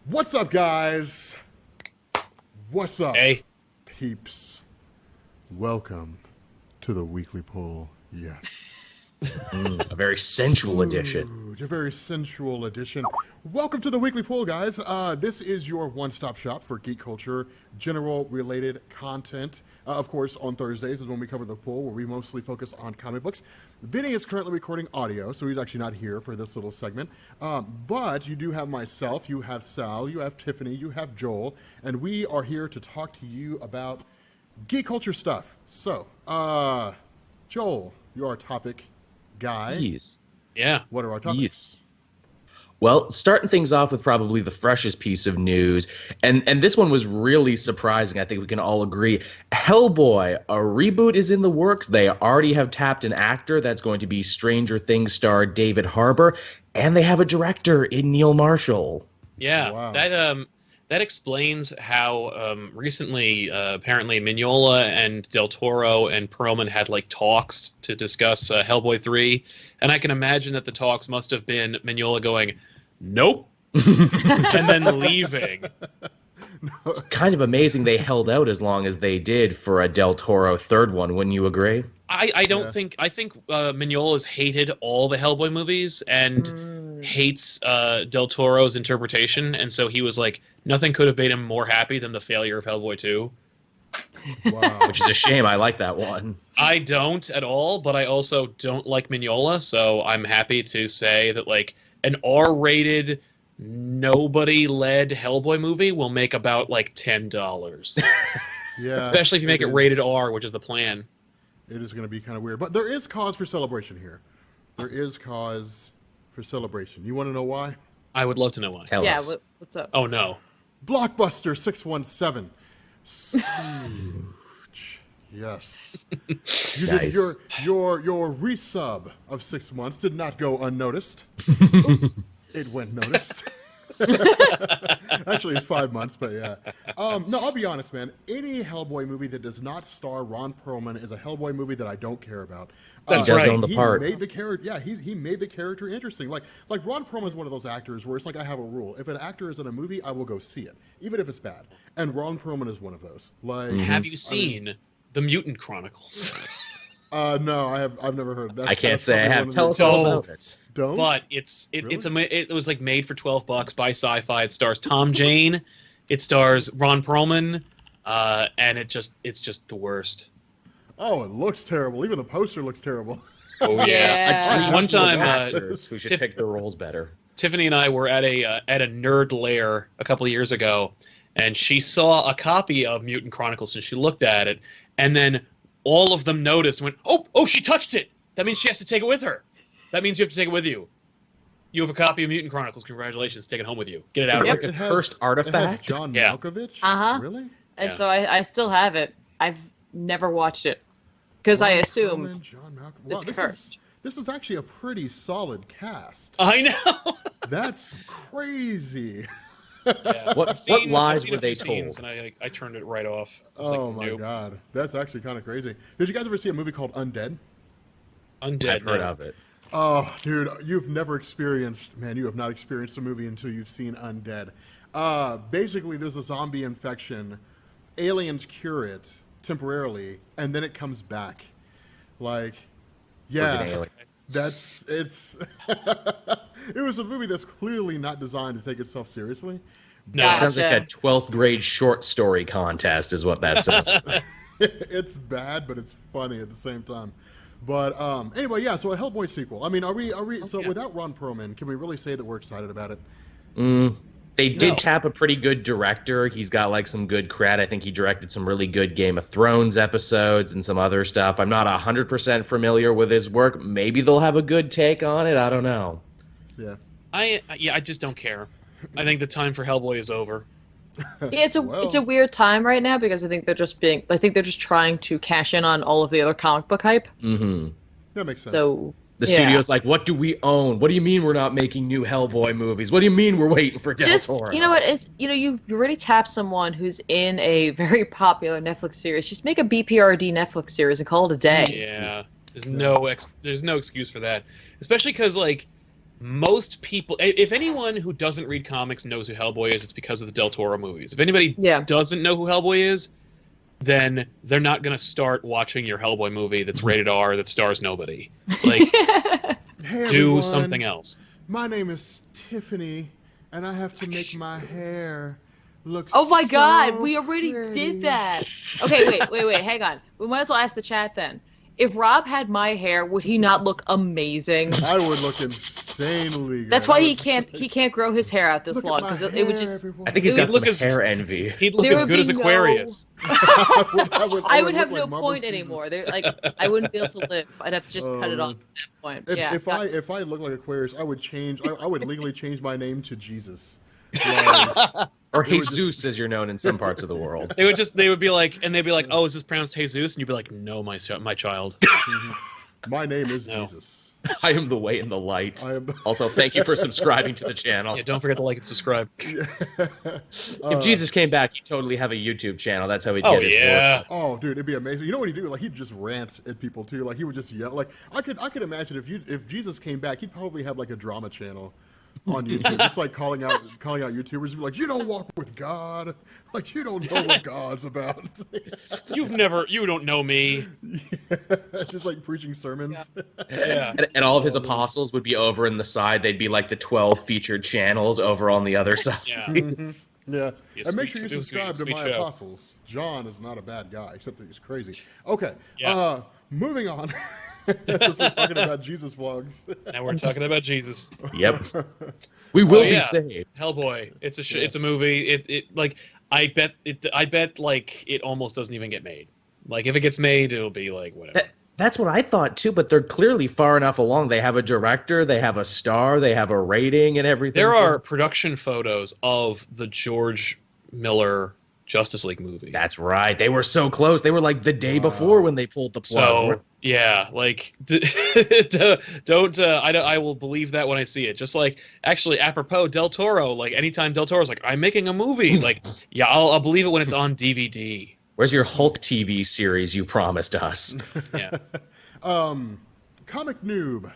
What's up, guys? What's up, Hey. peeps? Welcome to the weekly poll. Yes. A very sensual edition. A very sensual edition. Welcome to the weekly poll, guys. This is your one-stop shop for geek culture, general-related content. Of course, on Thursdays is when we cover the poll, where we mostly focus on comic books. Benny is currently recording audio, so he's actually not here for this little segment. But you do have myself, you have Sal, you have Tiffany, you have Joel, and we are here to talk to you about geek culture stuff. So, Joel, you're our topic guy. Yes. Yeah. What are our topics? Yes. Well, starting things off with probably the freshest piece of news, and this one was really surprising. I think we can all agree. Hellboy, a reboot is in the works. They already have tapped an actor that's going to be Stranger Things star David Harbour, and they have a director in Neil Marshall. Yeah. Wow. That explains how recently apparently Mignola and Del Toro and Perlman had talks to discuss Hellboy 3, and I can imagine that the talks must have been Mignola going, "Nope," and then leaving. It's kind of amazing they held out as long as they did for a Del Toro third one, wouldn't you agree? I don't think Mignola's hated all the Hellboy movies and hates Del Toro's interpretation, and so he was like, nothing could have made him more happy than the failure of Hellboy 2. Wow. Which is a shame. I like that one. I don't at all, but I also don't like Mignola, so I'm happy to say that an R-rated, nobody-led Hellboy movie will make about $10. Yeah. Especially if you make it rated R, which is the plan. It is going to be kind of weird. But there is cause for celebration here. There is cause for celebration. You want to know why? I would love to know why. Tell Yeah, us. what's up? Oh, no. Blockbuster 617. Scrooge. Yes. You Nice. did your resub of 6 months did not go unnoticed. It went noticed. Actually, it's 5 months, but yeah. No, I'll be honest, man. Any Hellboy movie that does not star Ron Perlman is a Hellboy movie that I don't care about. That's He does right. own the He part. made the character. Yeah, he made the character interesting. Like Ron Perlman is one of those actors where it's like I have a rule: if an actor is in a movie, I will go see it, even if it's bad. And Ron Perlman is one of those. Have you seen The Mutant Chronicles? No, I've never heard. I can't say I probably have. one of Tell the- us all Don't. about it. Don't. But it was made for $12 by Sci-Fi. It stars Tom Jane, it stars Ron Perlman, and it's just the worst. Oh, it looks terrible. Even the poster looks terrible. Oh Yeah. One time, Actors who should Tiff- pick their roles better. Tiffany and I were at a nerd lair a couple of years ago, and she saw a copy of Mutant Chronicles, and she looked at it, and then all of them noticed and went, "Oh, she touched it. That means she has to take it with her. That means you have to take it with you. You have a copy of Mutant Chronicles. Congratulations. Take it home with you. Get it out of Yep. here." Like a cursed It has artifact? John Yeah. Malkovich. Uh-huh. Really? And Yeah. so I still have it. I've never watched it because I Ron assume Perlman, John Malkovich. Wow, it's this cursed. This is actually a pretty solid cast. I know. That's crazy. Yeah. What I've seen lies a were they few scenes, told? And I turned it right off. I was Oh like, my nope. god, that's actually kind of crazy. Did you guys ever see a movie called Undead? Undead. I've heard no. of it. Oh, dude, you've never experienced, man, you have not experienced a movie until you've seen Undead. Basically, there's a zombie infection. Aliens cure it temporarily, and then it comes back. Friggin' Yeah, alien. it's, it was a movie that's clearly not designed to take itself seriously. No. Gotcha. Sounds like a 12th grade short story contest is what that says. It's bad, but it's funny at the same time. But anyway, yeah. So a Hellboy sequel. I mean, are we? So Okay. without Ron Perlman, can we really say that we're excited about it? They did No. tap a pretty good director. He's got some good cred. I think he directed some really good Game of Thrones episodes and some other stuff. I'm not 100% familiar with his work. Maybe they'll have a good take on it. I don't know. Yeah. I just don't care. I think the time for Hellboy is over. yeah, it's Well. a weird time right now because I think they're just trying to cash in on all of the other comic book hype. Mm-hmm. That makes sense. So The yeah. studio's like, what do we own? What do you mean we're not making new Hellboy movies? What do you mean we're waiting for Del just Toro? you know what it's you already tapped someone who's in a very popular Netflix series. Just make a BPRD Netflix series and call it a day. Yeah. There's no excuse for that. Especially because most people, if anyone who doesn't read comics knows who Hellboy is, it's because of the Del Toro movies. If anybody doesn't know who Hellboy is, then they're not going to start watching your Hellboy movie that's rated R that stars nobody. Like, Hey, do everyone. something else. My name is Tiffany, and I have to make my hair look Oh my so God, we already pretty. did that. Okay, wait, hang on. We might as well ask the chat then. If Rob had my hair, would he not look amazing? I would look insanely good. That's why he can't grow his hair out this Look at long, my because it would hair, just. everyone. I think he's He'd got some look as- hair envy. He'd look There as would good be as Aquarius. I would have look no like Marvel's point Jesus. anymore. I wouldn't be able to live. I'd have to just cut it off at that point. If I look like Aquarius, I would change. I would legally change my name to Jesus. Like, Or It was Jesus, as you're known in some parts of the world. They would be like, oh, is this pronounced Jesus? And you'd be like, no, my child. my name is No. Jesus. I am the way and the light. I am. Also, thank you for subscribing to the channel. Yeah, don't forget to like and subscribe. If Jesus came back, he'd totally have a YouTube channel. That's how he'd Oh get his yeah. work. Oh, dude, it'd be amazing. You know what he'd do? Like he'd just rant at people too. Like he would just yell. Like I could imagine if Jesus came back, he'd probably have like a drama channel on YouTube, just like calling out YouTubers. He'd be like, you don't walk with God. Like you don't know what God's about. You don't know me. Just like preaching sermons. Yeah. And all of his apostles would be over in the side. They'd be like the 12 featured channels over on the other side. Yeah. Yeah, Yeah, and make sweet- sure you it was subscribe to sweet my show. apostles. John is not a bad guy, except that he's crazy. Okay, Yeah. moving on. Since we're talking about Jesus vlogs. Now we're talking about Jesus. Yep. We will be yeah. saved. Hellboy. It's a movie. It like I bet like it almost doesn't even get made. Like if it gets made, it'll be like whatever. That's what I thought too, but they're clearly far enough along. They have a director, they have a star, they have a rating and everything. There are production photos of the George Miller Justice League movie. That's right. They were so close. They were like the day before when they pulled the plug. So yeah, like don't I will believe that when I see it. Just like actually apropos Del Toro, like anytime Del Toro's like I'm making a movie, like yeah, I'll believe it when it's on DVD. Where's your Hulk TV series you promised us? Yeah. Comic noob.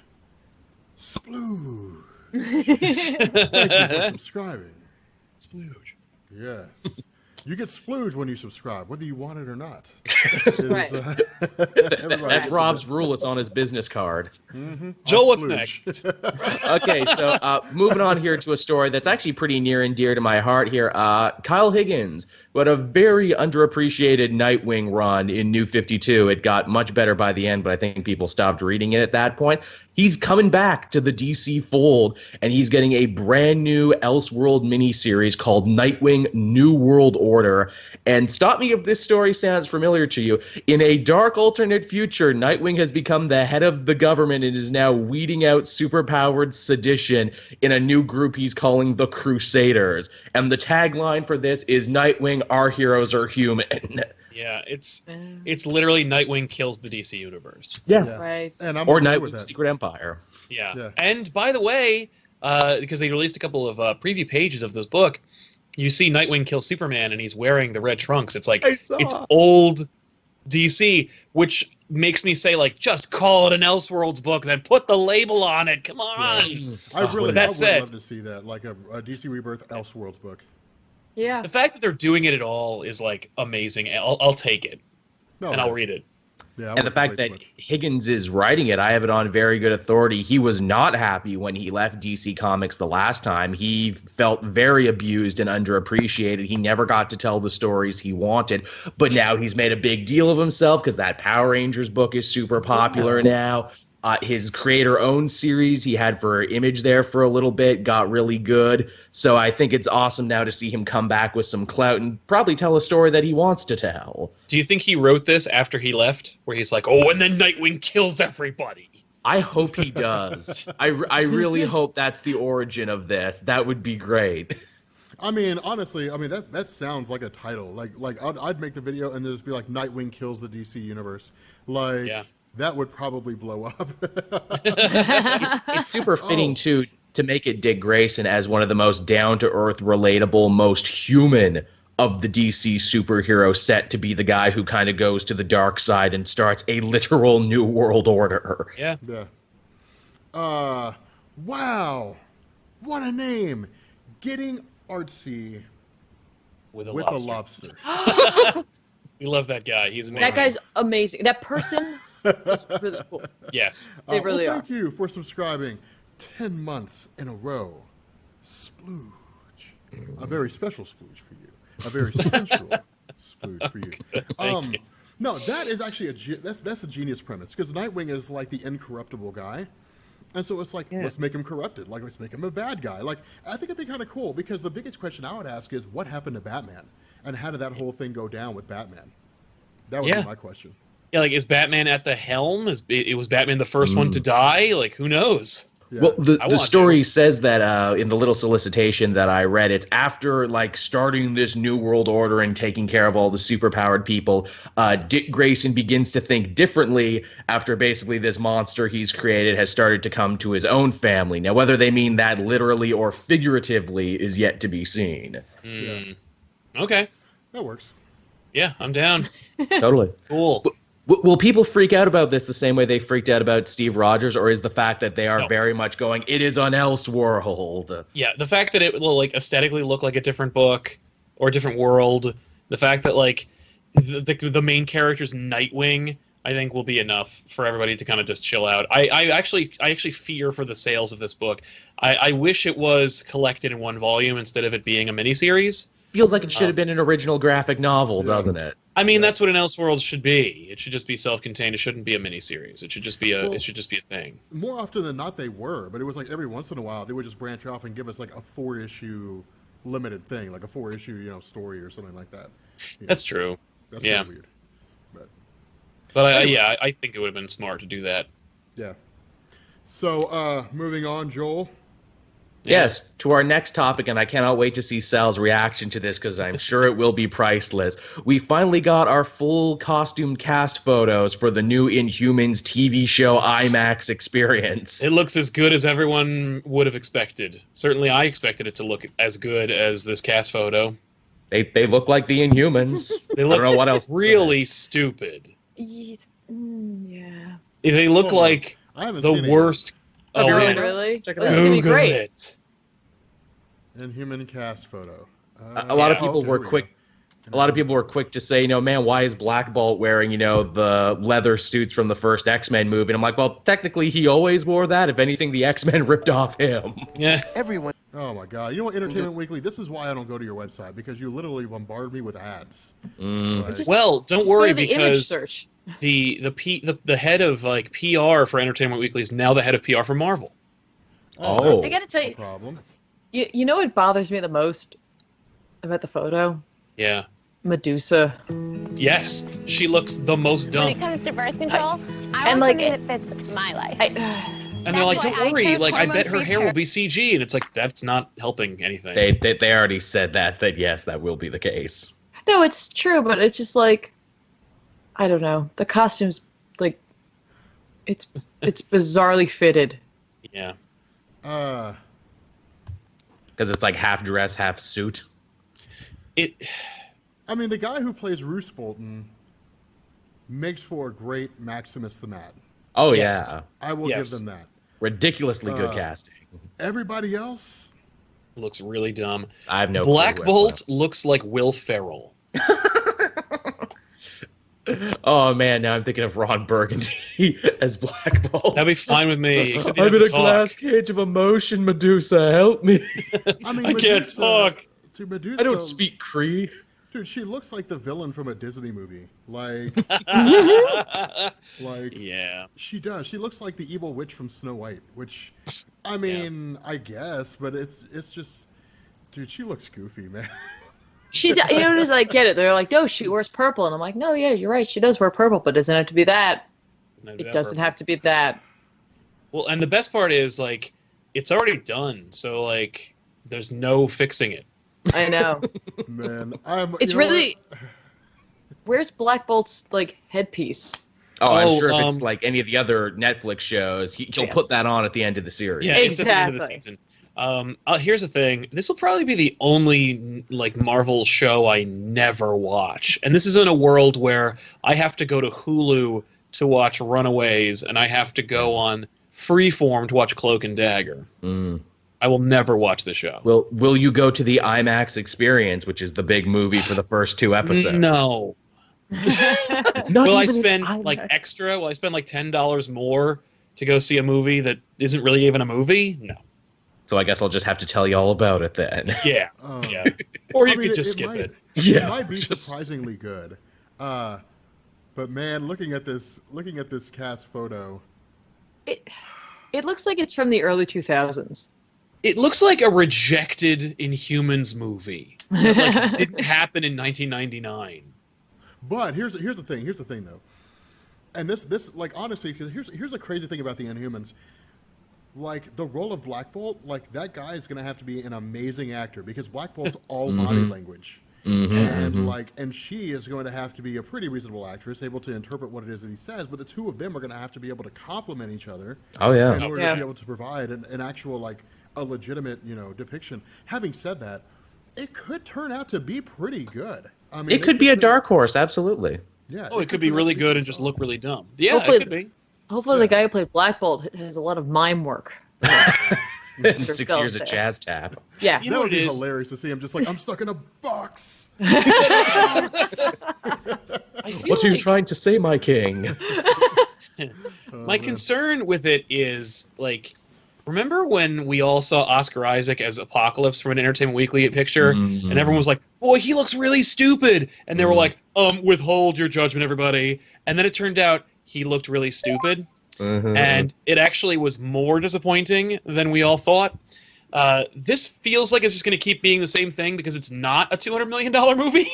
Splooge. Thank you for subscribing. Splooge. Yes. You get splooge when you subscribe, whether you want it or not. Right. That's Rob's rule. It's on his business card. Joel, what's Splooge. next? Okay, so moving on here to a story that's actually pretty near and dear to my heart here. Kyle Higgins, who had a very underappreciated Nightwing run in New 52. It got much better by the end, but I think people stopped reading it at that point. He's coming back to the DC fold, and he's getting a brand new Elseworld miniseries called Nightwing New World Order. And stop me if this story sounds familiar to you. In a dark alternate future, Nightwing has become the head of the government and is now weeding out superpowered sedition in a new group he's calling the Crusaders. And the tagline for this is Nightwing, our heroes are human. Yeah, it's literally Nightwing kills the DC universe. Yeah. Right. And I'm Or okay with Nightwing's that. Secret Empire. Yeah. Yeah. And by the way, because they released a couple of preview pages of this book, you see Nightwing kill Superman and he's wearing the red trunks. It's like I saw. it's old DC, which makes me say like just call it an Elseworlds book, then put the label on it. Come on. I really that would said- love to see that, like a DC Rebirth Elseworlds book. Yeah. The fact that they're doing it at all is like amazing. I'll take it No, and I'll read it. Yeah, I And the wouldn't fact play that too much. Higgins is writing it, I have it on very good authority. He was not happy when he left DC Comics the last time. He felt very abused and underappreciated. He never got to tell the stories he wanted. But now he's made a big deal of himself because that Power Rangers book is super popular now. His creator-owned series he had for Image there for a little bit got really good. So I think it's awesome now to see him come back with some clout and probably tell a story that he wants to tell. Do you think he wrote this after he left, where he's like, "Oh, and then Nightwing kills everybody"? I hope he does. I really hope that's the origin of this. That would be great. I mean, honestly, that sounds like a title. Like I'd make the video and just be like, Nightwing kills the DC universe. Like Yeah. that would probably blow up. It's super fitting too to make it Dick Grayson as one of the most down-to-earth, relatable, most human of the DC superhero set to be the guy who kind of goes to the dark side and starts a literal new world order. Yeah. Yeah. Wow, what a name! Getting artsy With a with lobster. a lobster. We love that guy. He's amazing. That guy's amazing. That person is really cool. Yes. They really well, are. thank you for subscribing 10 months in a row. Splooge. A very special splooge for you. A very sensual splooge for you. Thank you. No, that is actually that's a genius premise, because Nightwing is like the incorruptible guy. And so it's like, let's make him corrupted. Like, let's make him a bad guy. Like, I think it'd be kind of cool, because the biggest question I would ask is, what happened to Batman? And how did that whole thing go down with Batman? That would be my question. Yeah, like, is Batman at the helm? Was Batman the first one to die? Like, who knows? Yeah. Well, the story says that in the little solicitation that I read, it's after like starting this new world order and taking care of all the superpowered people, Dick Grayson begins to think differently after basically this monster he's created has started to come to his own family. Now, whether they mean that literally or figuratively is yet to be seen. Yeah. Okay. That works. Yeah, I'm down. Totally. Cool. Will people freak out about this the same way they freaked out about Steve Rogers, or is the fact that they are very much going, it is on Elseworld? Yeah, the fact that it will like aesthetically look like a different book or a different world, the fact that like the main character's Nightwing, I think will be enough for everybody to kind of just chill out. I actually fear for the sales of this book. I wish it was collected in one volume instead of it being a miniseries. Feels like it should have been an original graphic novel, doesn't it? I mean, that's what an Elseworlds should be. It should just be self-contained. It shouldn't be a miniseries. It should just be a thing. More often than not, they were, but it was like every once in a while they would just branch off and give us like a 4-issue limited thing, like a 4-issue story or something like that. That's true. That's kind of weird. But I think it would have been smart to do that. Yeah. So moving on, Joel. Yes, to our next topic, and I cannot wait to see Sal's reaction to this because I'm sure it will be priceless. We finally got our full costume cast photos for the new Inhumans TV show IMAX experience. It looks as good as everyone would have expected. Certainly I expected it to look as good as this cast photo. They look like the Inhumans. They look I don't know what else really stupid. Yeah. They look like I haven't the seen it worst. Oh, man. really? Check it This out. is gonna be Google great. it. Inhuman cast photo. A lot of people okay, were here we quick. go. A lot of people were quick to say, man, why is Black Bolt wearing, the leather suits from the first X-Men movie? And I'm like, well, technically he always wore that. If anything, the X-Men ripped off him. Yeah. Everyone. Oh my God! You know what, Entertainment Weekly? This is why I don't go to your website, because you literally bombard me with ads. Like, Just- Well, don't Just worry go to the image because search. the head of like PR for Entertainment Weekly is now the head of PR for Marvel. Oh. I gotta tell no you, problem. you know what bothers me the most about the photo? Yeah. Medusa. Yes, she looks the most When it dumb. comes to birth control, I and, want like, something that fits my life. And they're like, That's don't why I worry, chose like I bet her hormone-free hair will hair. be CG, and it's like that's not helping anything. They already said that yes, that will be the case. No, it's true, but it's just like, I don't know. The costume's like, it's bizarrely fitted. Yeah. Uh, Because it's like half dress, half suit. It. I mean, the guy who plays Roose Bolton makes for a great Maximus the Mad. Oh, Yes. yeah. I will Yes. give them that. Ridiculously good casting. Everybody else, Looks really dumb. I have no Black clue Bolt looks like Will Ferrell. Oh, man, now I'm thinking of Ron Burgundy as Black Bolt. That'd be fine with me. Except you I'm have in to a talk. glass cage of emotion, Medusa. Help me. I mean, I can't Medusa- talk. To Medusa, I don't speak Cree. Dude, she looks like the villain from a Disney movie. Like, Yeah. she does. She looks like the evil witch from Snow White, which, I mean, I guess, but it's just, dude, she looks goofy, man. You know what it is? I get it. They're like, no, she wears purple. And I'm like, no, yeah, you're right. She does wear purple, but it doesn't have to be that. It doesn't have to be that. Well, and the best part is like it's already done, so like there's no fixing it. I know. Man, It's you know really. Where's Black Bolt's like headpiece? Oh, I'm Oh, sure if it's like any of the other Netflix shows, he'll Yeah. put that on at the end of the series. Yeah, it's at the end of the Exactly. season. Here's the thing. This will probably be the only like Marvel show I never watch, and this is in a world where I have to go to Hulu to watch Runaways, and I have to go on Freeform to watch Cloak and Dagger. I will never watch the show. Will you go to the IMAX experience, which is the big movie for the first 2 episodes? No. Will I spend like extra? Will I spend like $10 more to go see a movie that isn't really even a movie? No. So I guess I'll just have to tell you all about it then. Yeah. Yeah. Or you could just skip it. It might be surprisingly good. But man, looking at this cast photo, it looks like it's from the early 2000s. It looks like a rejected Inhumans movie. That, didn't happen in 1999. But here's the thing. Here's the thing, though. And this like honestly, because here's a crazy thing about the Inhumans. Like the role of Black Bolt, like that guy is gonna have to be an amazing actor because Black Bolt's all body language, and she is going to have to be a pretty reasonable actress, able to interpret what it is that he says. But the two of them are going to have to be able to complement each other. Oh yeah. In order to be able to provide an actual like a legitimate depiction. Having said that, it could turn out to be pretty good. I mean, it could be a dark horse, absolutely. Yeah. Oh, it could be really good and just look really dumb. Yeah, hopefully, it could be. Hopefully, the guy who played Black Bolt has a lot of mime work. 6 years of jazz tap. Yeah. You know that would what be it is? hilarious to see him just like, I'm stuck in a box. What are you trying to say, my king? My concern with it is, like, remember when we all saw Oscar Isaac as Apocalypse from an Entertainment Weekly picture, and everyone was like, boy, he looks really stupid, and they were like, withhold your judgment, everybody. And then it turned out he looked really stupid, and it actually was more disappointing than we all thought. This feels like it's just going to keep being the same thing because it's not a $200 million movie.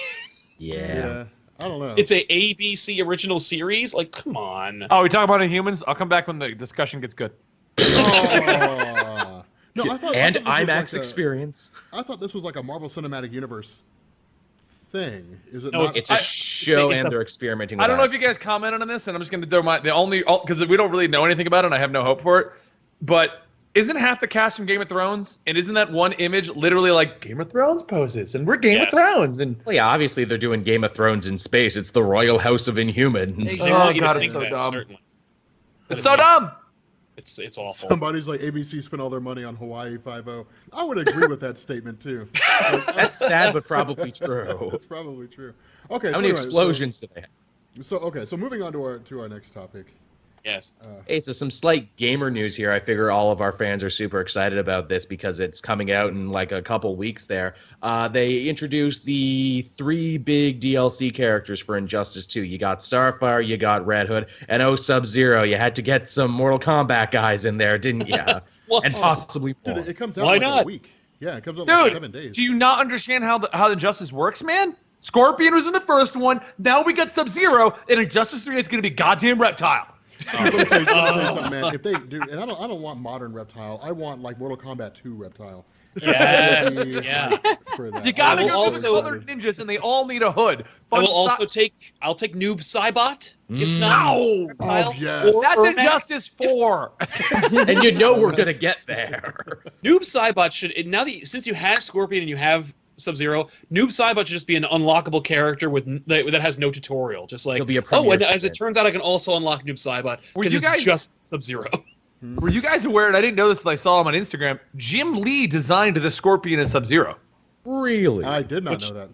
Yeah. I don't know. It's a ABC original series. Like, come on. Oh, we talking about Inhumans? I'll come back when the discussion gets good. Oh. No, I thought And this was IMAX like experience. I thought this was like a Marvel Cinematic Universe thing. Is it No, not? It's a show, it's and a- they're experimenting with I don't know that. if you guys commented on this, and I'm just going to throw because we don't really know anything about it, and I have no hope for it. But isn't half the cast from Game of Thrones? And isn't that one image literally like Game of Thrones poses? And we're Game of Yes. Thrones. And Well, yeah, obviously they're doing Game of Thrones in space. It's the Royal House of Inhumans. They Oh, want you to God, think it's so that, dumb. certainly. it's so dumb. It's awful. Somebody's like, ABC spent all their money on Hawaii 5-0. I would agree with that statement too. That's sad, but probably true. That's probably true. Okay. How so many anyway, explosions do they have? So moving on to our next topic. Yes. Hey, so some slight gamer news here. I figure all of our fans are super excited about this because it's coming out in like a couple weeks there. They introduced the 3 big DLC characters for Injustice 2. You got Starfire, you got Red Hood, and Sub-Zero. You had to get some Mortal Kombat guys in there, didn't you? And possibly more. Dude, it comes out Why in like a not? week. Yeah, it comes out in like 7 days. Do you not understand how the Injustice works, man? Scorpion was in the first one. Now we got Sub-Zero. In Injustice 3, it's going to be goddamn Reptile. Let me tell you something, man. If they do, and I don't want modern Reptile. I want like Mortal Kombat 2 Reptile. Yes. Yeah. For that. You gotta I will go for the also- colored ninjas, and they all need a hood. I will Fun also si- I'll take Noob Saibot. If No! not, Reptile, Oh, yes. or That's Ermac. Injustice 4. And you know we're going to get there. Noob Saibot should since you have Scorpion and you have Sub-Zero, Noob Saibot should just be an unlockable character that has no tutorial. Just like, He'll be a premier and as skin. it turns out, I can also unlock Noob Saibot Were because you it's guys- just Sub-Zero. Were you guys aware, and I didn't know this until I saw him on Instagram, Jim Lee designed the Scorpion and Sub-Zero. Really? I did not know that.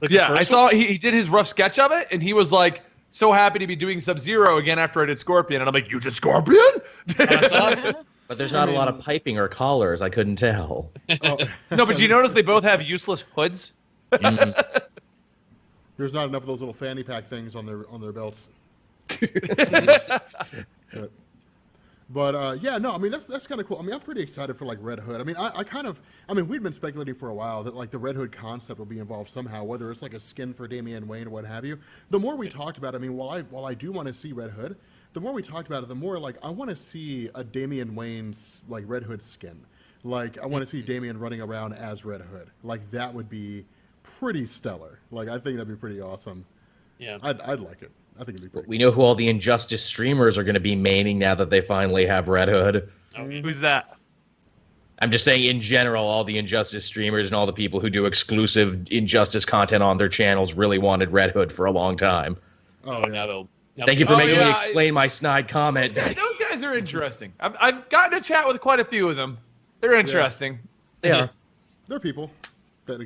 Like the Yeah, I first saw one? he did his rough sketch of it, and he was like, so happy to be doing Sub-Zero again after I did Scorpion. And I'm like, you did Scorpion? That's awesome. But there's not a lot of piping or collars. I couldn't tell. Oh, No, but you notice they both have useless hoods? there's not enough of those little fanny pack things on their belts. But yeah, no, I mean that's kind of cool. I mean, I'm pretty excited for like Red Hood. I mean, I mean, we'd been speculating for a while that like the Red Hood concept will be involved somehow, whether it's like a skin for Damian Wayne or what have you. The more we talked about it, I mean, while I do want to see Red Hood, the more we talked about it, the more like I want to see a Damian Wayne's like Red Hood skin. Like I want to see Damian running around as Red Hood. Like that would be pretty stellar. Like I think that'd be pretty awesome. Yeah. I'd like it. I think it'd be pretty. We know who all the Injustice streamers are going to be maining now that they finally have Red Hood. Who's that? I'm just saying, in general, all the Injustice streamers and all the people who do exclusive Injustice content on their channels really wanted Red Hood for a long time. Oh, Now yeah. they'll. Thank you for making me yeah, explain my snide comment. Those guys guys are interesting. I've gotten to chat with quite a few of them. They're interesting. Yeah. They're people. They're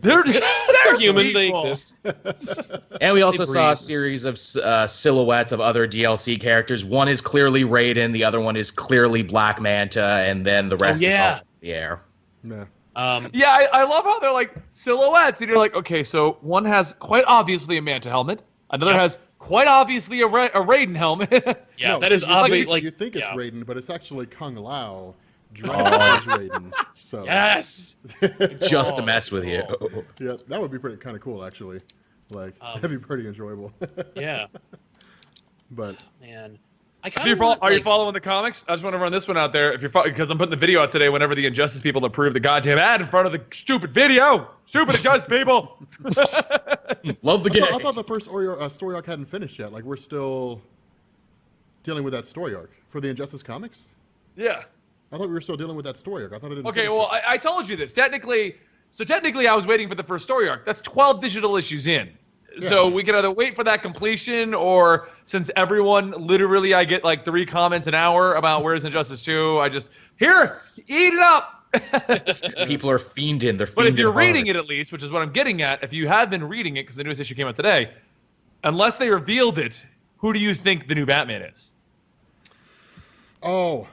human. people. They exist. And we also They saw a breathe. series of silhouettes of other DLC characters. One is clearly Raiden, the other one is clearly Black Manta, and then the rest is all in the air. Yeah. Yeah, I love how they're like silhouettes, and you're like, okay, so one has quite obviously a Manta helmet, another has quite obviously a Raiden helmet. Yeah, No, that is you obvious. think- Like you think it's yeah. Raiden, but it's actually Kung Lao dressed up as Raiden. So Yes. Just to mess with you. yeah, that would be pretty kind of cool actually. Like that'd be pretty enjoyable. Yeah. But Man. Are you following the comics? I just want to run this one out there. If you're because I'm putting the video out today whenever the Injustice people approve the goddamn ad in front of the stupid video. Stupid Injustice people. Love the game. I thought the first story arc hadn't finished yet. Like we're still dealing with that story arc for the Injustice comics. Yeah. I thought we were still dealing with that story arc. I thought it didn't. Okay, finish well, yet. I told you this. Technically, I was waiting for the first story arc. That's 12 digital issues in. So we can either wait for that completion, or since everyone, literally, I get like 3 comments an hour about where's Injustice 2, I just, here, eat it up. People are fiending. They're fiending But if you're hard. reading it at least, which is what I'm getting at, if you have been reading it, because the newest issue came out today, unless they revealed it, who do you think the new Batman is? Oh,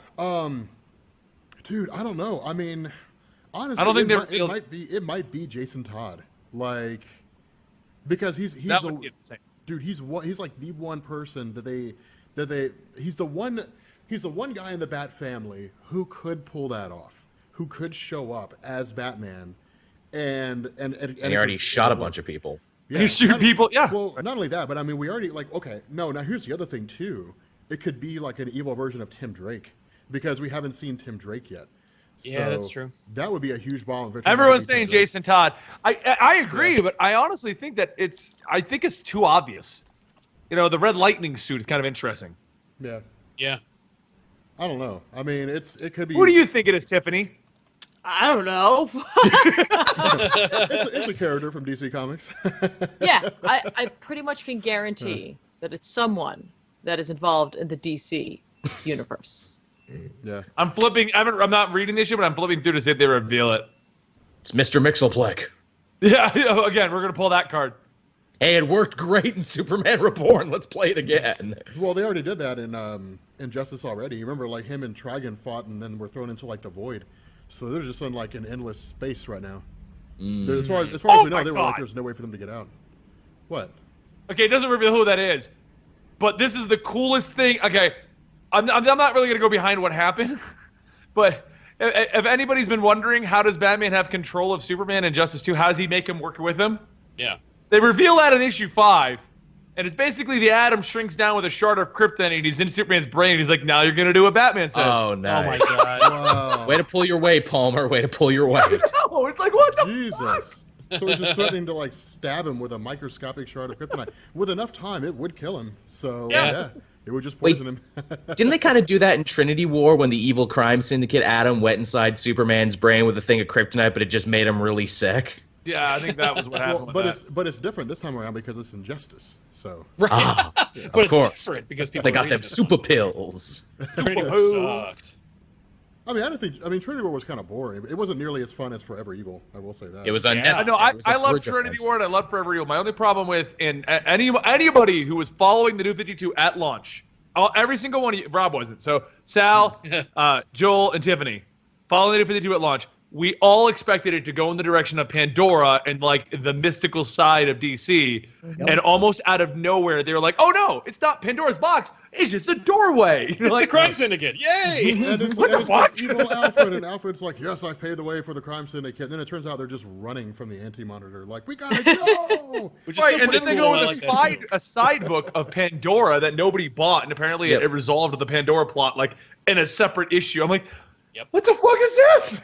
dude, I don't know. I mean, honestly, I don't think it might be Jason Todd. Like, because he's That would be insane. dude, he's like the one person he's the one guy in the Bat family who could pull that off, who could show up as Batman, and he already shot a bunch of people. Yeah, You shoot people, yeah. Well, not only that, but I mean, we already like okay. No, now here's the other thing too. It could be like an evil version of Tim Drake because we haven't seen Tim Drake yet. Yeah, So that's true. That would be a huge bomb. Everyone's saying Jason Todd. I agree, but I honestly think that it's too obvious. You know, the red lightning suit is kind of interesting. Yeah, Yeah. I don't know. I mean, it could be. Who do you think it is, Tiffany? I don't know. It's a character from DC Comics. Yeah, I pretty much can guarantee that it's someone that is involved in the DC universe. Yeah. I'm flipping. I'm not reading this shit, but I'm flipping through to see if they reveal it. It's Mr. Mixelplick. Yeah. Again, we're gonna pull that card. Hey, it worked great in Superman Reborn. Let's play it again. Well, they already did that in Injustice already. You remember, like him and Trigon fought, and then were thrown into like the void. So they're just in like an endless space right now. As far as we know, they were like, there's no way for them to get out. What? Okay, it doesn't reveal who that is, but this is the coolest thing. Okay, I'm not really gonna go behind what happened, but if anybody's been wondering, how does Batman have control of Superman in Justice 2? How does he make him work with him? Yeah. They reveal that in issue 5, and it's basically the Atom shrinks down with a shard of kryptonite, and he's in Superman's brain, and he's like, now you're going to do what Batman says. Oh, nice. Oh my god. Wow. Way to pull your weight, Palmer. Way to pull your weight. No, it's like, what the Jesus. So he's just threatening to like stab him with a microscopic shard of kryptonite. With enough time, it would kill him. So yeah, it would just poison him. Didn't they kind of do that in Trinity War when the evil crime syndicate Atom went inside Superman's brain with a thing of kryptonite, but it just made him really sick? Yeah, I think that was what happened Well, with but it's different this time around because it's Injustice. So Right. Ah, but of course. it's different because people They are got them reading super pills. it. Trinity War sucked. I mean, Trinity War was kind of boring. It wasn't nearly as fun as Forever Evil. I will say that. It was I unnecessary. know. It was a I love bridge Trinity offense. War and I love Forever Evil. My only problem with anybody who was following the New 52 at launch, every single one of you, Rob wasn't. So Sal, Joel, and Tiffany following the New 52 at launch. We all expected it to go in the direction of Pandora and like the mystical side of DC, and almost out of nowhere they were like, "Oh no, it's not Pandora's box. It's just a doorway." You're It's like, the crime syndicate. Yay! And it's, What the it's fuck? like evil Alfred, and Alfred's like, yes, I've paved the way for the crime syndicate. And then it turns out they're just running from the anti-monitor, like, we gotta go! Which is Right, still and then pretty they cool. go I with like that too. a side book of Pandora that nobody bought, and apparently Yep. it resolved the Pandora plot like in a separate issue. I'm like, Yep. what the fuck is this?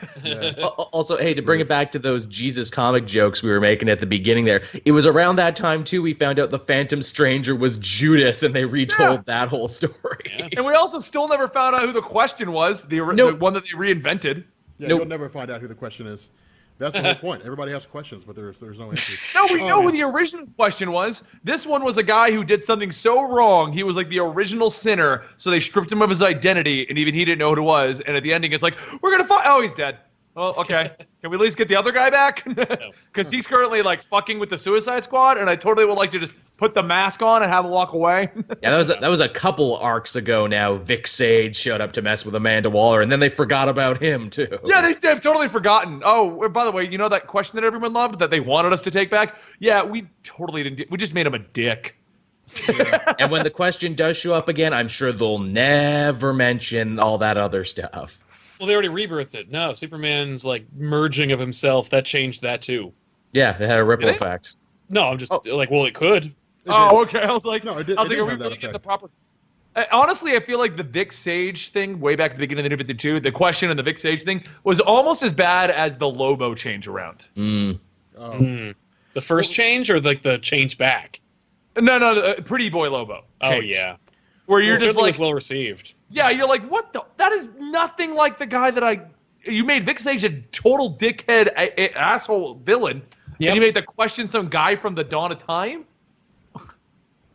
Yeah. Also, hey, to bring it back to those Jesus comic jokes we were making at the beginning there, it was around that time, too, we found out the Phantom Stranger was Judas, and they retold that whole story. Yeah. And we also still never found out who the Question was, the one that they reinvented. Yeah, Nope. you'll never find out who the Question is. That's the whole point. Everybody has questions, but there's no answers. No, we know who the original question was. This one was a guy who did something so wrong. He was like the original sinner, so they stripped him of his identity, and even he didn't know who it was. And at the ending, it's like, we're going to find... Oh, he's dead. Well, okay. Can we at least get the other guy back? Because he's currently like fucking with the Suicide Squad, and I totally would like to just put the mask on and have him walk away. Yeah, that was a couple arcs ago now. Vic Sage showed up to mess with Amanda Waller, and then they forgot about him too. Yeah, they've totally forgotten. Oh, by the way, you know that question that everyone loved that they wanted us to take back? Yeah, we totally didn't. We just made him a dick. And when the question does show up again, I'm sure they'll never mention all that other stuff. Well, they already rebirthed it. No, Superman's like merging of himself. That changed that too. Yeah, it had a ripple effect. No, I'm just like, well, it could. Okay. I was like, No, it did- I was it like, did are we have that really getting the effect. proper? Honestly, I feel like the Vic Sage thing, way back at the beginning of the New 52, the question and the Vic Sage thing was almost as bad as the Lobo change around. Mm. The first change or like the change back? No, Pretty Boy Lobo. Oh change. yeah. Where you're just certainly like, was well received. yeah, you're like, what the? That is nothing like the guy that you made Vic Sage a total dickhead, asshole villain. Yep. And you made the question some guy from the Dawn of Time.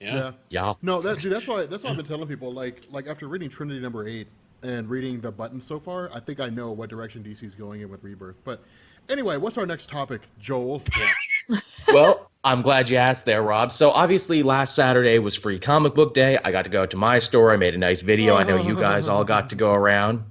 Yeah. Yeah. No, that's why I've been telling people, like after reading Trinity #8 and reading the button so far, I think I know what direction DC's going in with Rebirth. But anyway, what's our next topic, Joel? Well, I'm glad you asked there, Rob. So obviously last Saturday was Free Comic Book Day. I got to go to my store. I made a nice video. I know you guys all got to go around.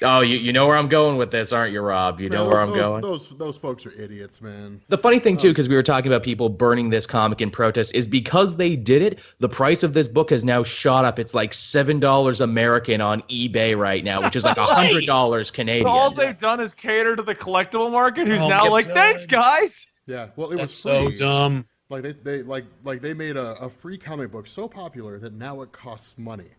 Oh, you know where I'm going with this, aren't you, Rob? You know where I'm going? Those folks are idiots, man. The funny thing, too, because we were talking about people burning this comic in protest, is because they did it, the price of this book has now shot up. It's like $7 American on eBay right now, which is like $100 Canadian. All they've done is cater to the collectible market, who's Oh now my like, God. thanks, guys. Yeah, well, it That's was so free. dumb. Like they made a free comic book so popular that now it costs money.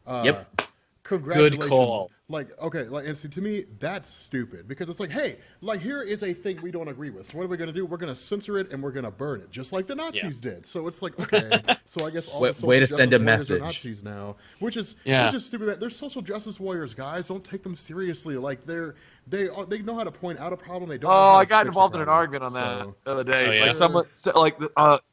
Yep. Congratulations. Good call. Like, okay, like, and see, to me, that's stupid because it's like, hey, like, here is a thing we don't agree with. So what are we going to do? We're going to censor it and we're going to burn it, just like the Nazis did. So it's like, okay, so I guess all the social Way to justice send a warriors are message. Nazis now, which is stupid. They're social justice warriors, guys. Don't take them seriously. Like, they know how to point out a problem. They don't. know Oh, how I to got fix a involved in an problem. argument on that So- the other day. Oh, yeah? Like someone,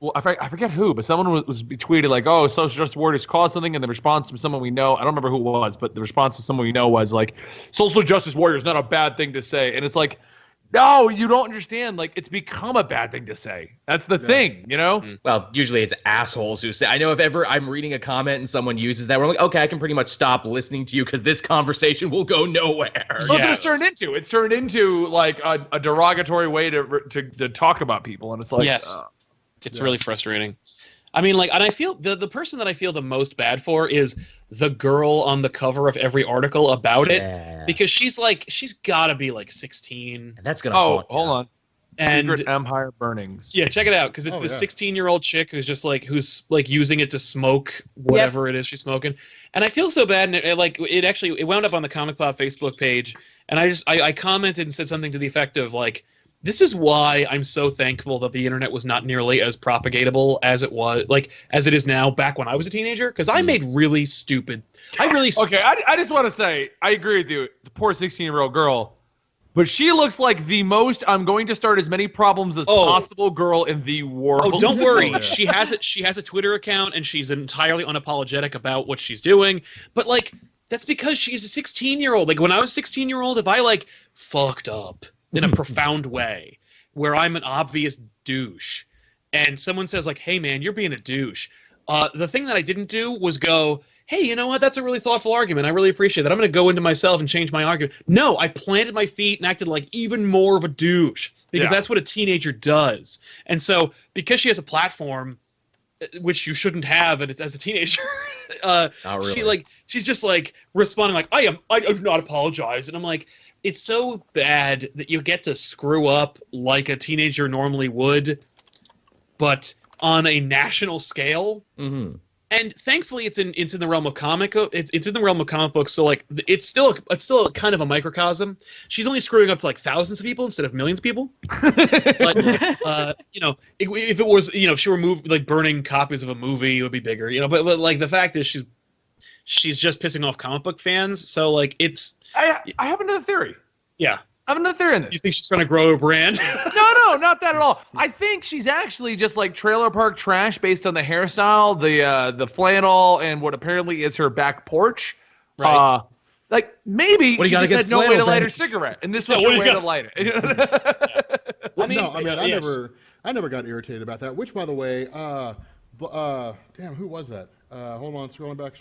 well, I forget who, but someone was tweeted like, "Oh, social justice warriors caused something," and the response from someone we know, I don't remember who it was, but the response from someone we know was like, "Social justice warrior is not a bad thing to say," and it's like, no, you don't understand. Like, it's become a bad thing to say. That's the thing, you know? Well, usually it's assholes who say, I know if ever I'm reading a comment and someone uses that, we're like, okay, I can pretty much stop listening to you because this conversation will go nowhere. That's what it's turned into. It's turned into like a derogatory way to talk about people, and it's like, Yes. It's really frustrating. I mean, like, and I feel the person that I feel the most bad for is the girl on the cover of every article about it, because she's got to be like 16. And that's gonna. oh, hold on. And Secret Empire Burnings. yeah, check it out because it's this 16-year-old chick who's using it to smoke whatever it is she's smoking, and I feel so bad. And it wound up on the Comic Pop Facebook page, and I commented and said something to the effect of like, this is why I'm so thankful that the internet was not nearly as propagatable as it is now back when I was a teenager, because I made really stupid. Okay, I just want to say, I agree with you. The poor 16-year-old girl. But she looks like the most I'm going to start as many problems as possible girl in the world. Oh, don't worry. She has a Twitter account and she's entirely unapologetic about what she's doing. But like, that's because she's a 16-year-old. Like when I was 16-year-old, if I like fucked up in a profound way where I'm an obvious douche and someone says like, hey man, you're being a douche. The thing that I didn't do was go, hey, you know what? That's a really thoughtful argument. I really appreciate that. I'm going to go into myself and change my argument. No, I planted my feet and acted like even more of a douche because that's what a teenager does. And so because she has a platform, which you shouldn't have as a teenager, really. she's just like responding like, I do not apologize. And I'm like, it's so bad that you get to screw up like a teenager normally would, but on a national scale. Mm-hmm. And thankfully, it's in the realm of it's in the realm of comic books. So like, it's still kind of a microcosm. She's only screwing up to like thousands of people instead of millions of people. But if it was, if she were burning copies of a movie, it would be bigger. But like the fact is, she's just pissing off comic book fans. So like, it's I have another theory. Yeah. I have another theory on this. You think she's trying to grow a brand? No, not that at all. I think she's actually just like trailer park trash based on the hairstyle, the flannel, and what apparently is her back porch. Right. Like maybe What do she you gotta just had get no way to flannel, light Ben? her cigarette, and this was Yeah, what her do way you to got? light it. I never got irritated about that. Which, by the way, damn, who was that? Hold on, scrolling back.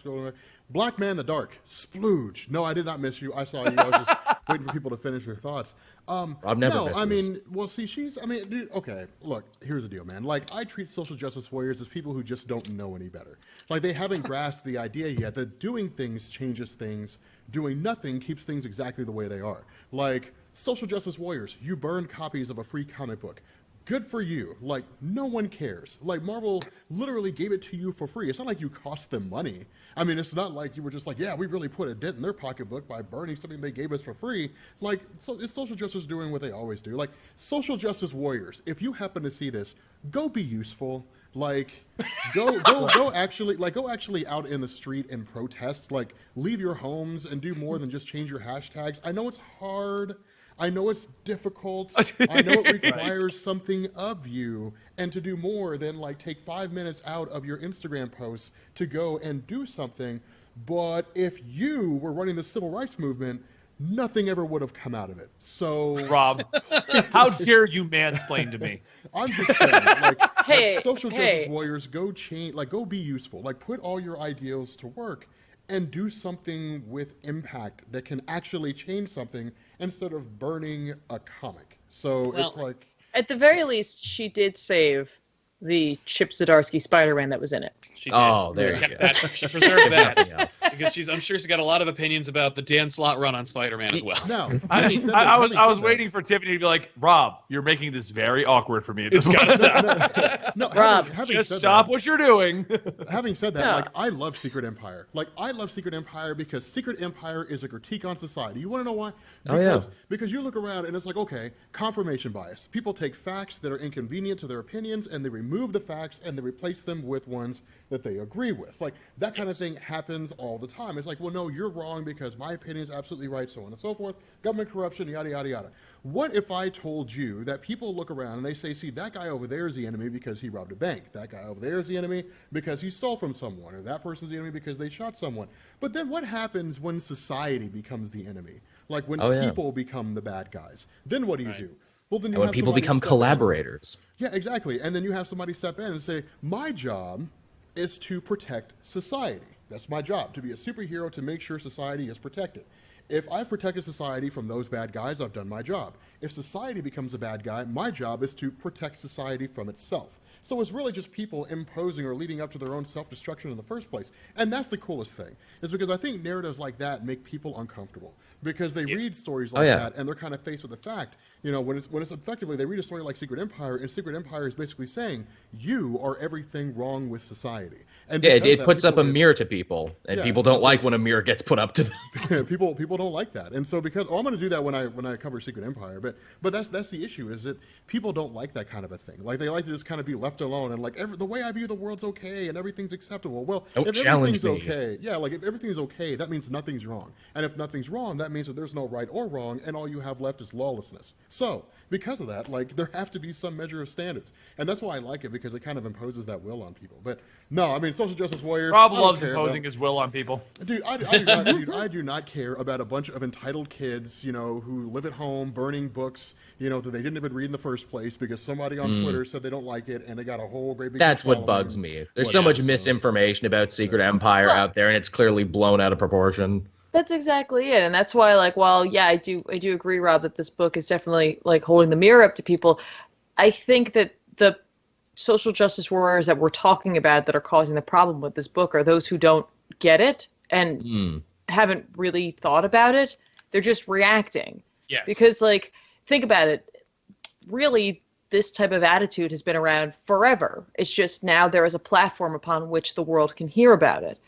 Black Man in the Dark, splooge. No, I did not miss you. I saw you. I was just waiting for people to finish their thoughts. Rob never no, misses. I mean, well, see, dude, okay, look, here's the deal, man. Like, I treat social justice warriors as people who just don't know any better. Like, they haven't grasped the idea yet that doing things changes things, doing nothing keeps things exactly the way they are. Like, social justice warriors, you burned copies of a free comic book. Good for you. Like, no one cares. Like, Marvel literally gave it to you for free. It's not like you cost them money. I mean, it's not like you were just like, yeah, we really put a dent in their pocketbook by burning something they gave us for free. Like, so it's social justice doing what they always do. Like, social justice warriors, if you happen to see this, go be useful. Like, go actually out in the street and protest. Like, leave your homes and do more than just change your hashtags. I know it's hard. I know it's difficult. I know it requires something of you, and to do more than like take 5 minutes out of your Instagram posts to go and do something. But if you were running the civil rights movement, nothing ever would have come out of it. So, Rob, how dare you mansplain to me? I'm just saying, like, Hey, social justice hey. warriors, go change, like, go be useful, like, put all your ideals to work and do something with impact that can actually change something instead of burning a comic. So it's like, At the very least, she did save the Chip Zdarsky Spider-Man that was in it. She did. Oh, there She you kept go. that. She preserved Nothing that else. because I'm sure she's got a lot of opinions about the Dan Slott run on Spider-Man as well. now, I having said that- was having said that- waiting for Tiffany to be like, Rob, you're making this very awkward for me. At this It's point. gotta stop. No, Rob, having Just said stop that, what you're doing. having said that, Yeah. like, I love Secret Empire. Like, I love Secret Empire because Secret Empire is a critique on society. You want to know why? Oh, yeah. Because you look around and it's like, okay, confirmation bias. People take facts that are inconvenient to their opinions and they remove the facts and they replace them with ones that they agree with. Like, that kind of thing happens all the time. It's like, well, no, you're wrong because my opinion is absolutely right, so on and so forth. Government corruption, yada, yada, yada. What if I told you that people look around and they say, see, that guy over there is the enemy because he robbed a bank. That guy over there is the enemy because he stole from someone. Or that person's the enemy because they shot someone. But then what happens when society becomes the enemy? Like when Oh, yeah. people become the bad guys. Then what do you do? Well, then you And when have people somebody become step in. collaborators. Yeah, exactly. And then you have somebody step in and say, my job is to protect society. That's my job, to be a superhero to make sure society is protected. If I've protected society from those bad guys, I've done my job. If society becomes a bad guy, my job is to protect society from itself. So it's really just people imposing or leading up to their own self-destruction in the first place. And that's the coolest thing, is because I think narratives like that make people uncomfortable. Because they read stories like yeah. that and they're kind of faced with the fact, you know, when it's effectively, they read a story like Secret Empire, and Secret Empire is basically saying, you are everything wrong with society. And Yeah, because it of that, puts up a people- mirror to people, and Yeah, people don't like when a mirror gets put up to them. people don't like that, and so because I'm going to do that when I cover Secret Empire, but that's the issue, is that people don't like that kind of a thing. Like, they like to just kind of be left alone and like the way I view the world's okay and everything's acceptable. Well, Don't if challenge everything's me. okay, yeah, like if everything's okay, that means nothing's wrong, and if nothing's wrong, that means that there's no right or wrong, and all you have left is lawlessness. So because of that, like, there have to be some measure of standards, and that's why I like it, because it kind of imposes that will on people. But no, I mean, social justice warriors. Rob I don't loves care imposing about- his will on people. Dude, I do not care about a bunch of entitled kids, you know, who live at home burning books, you know, that they didn't even read in the first place because somebody on Twitter said they don't like it, and they got a whole great big. That's what following. bugs me. There's Well, so yeah, much so- misinformation about Secret Empire Well- out there, and it's clearly blown out of proportion. That's exactly it, and that's why, like, while yeah, I do agree, Rob, that this book is definitely like holding the mirror up to people. I think that the social justice warriors that we're talking about that are causing the problem with this book are those who don't get it and haven't really thought about it. They're just reacting. Yes. Because, like, think about it. Really, this type of attitude has been around forever. It's just now there is a platform upon which the world can hear about it.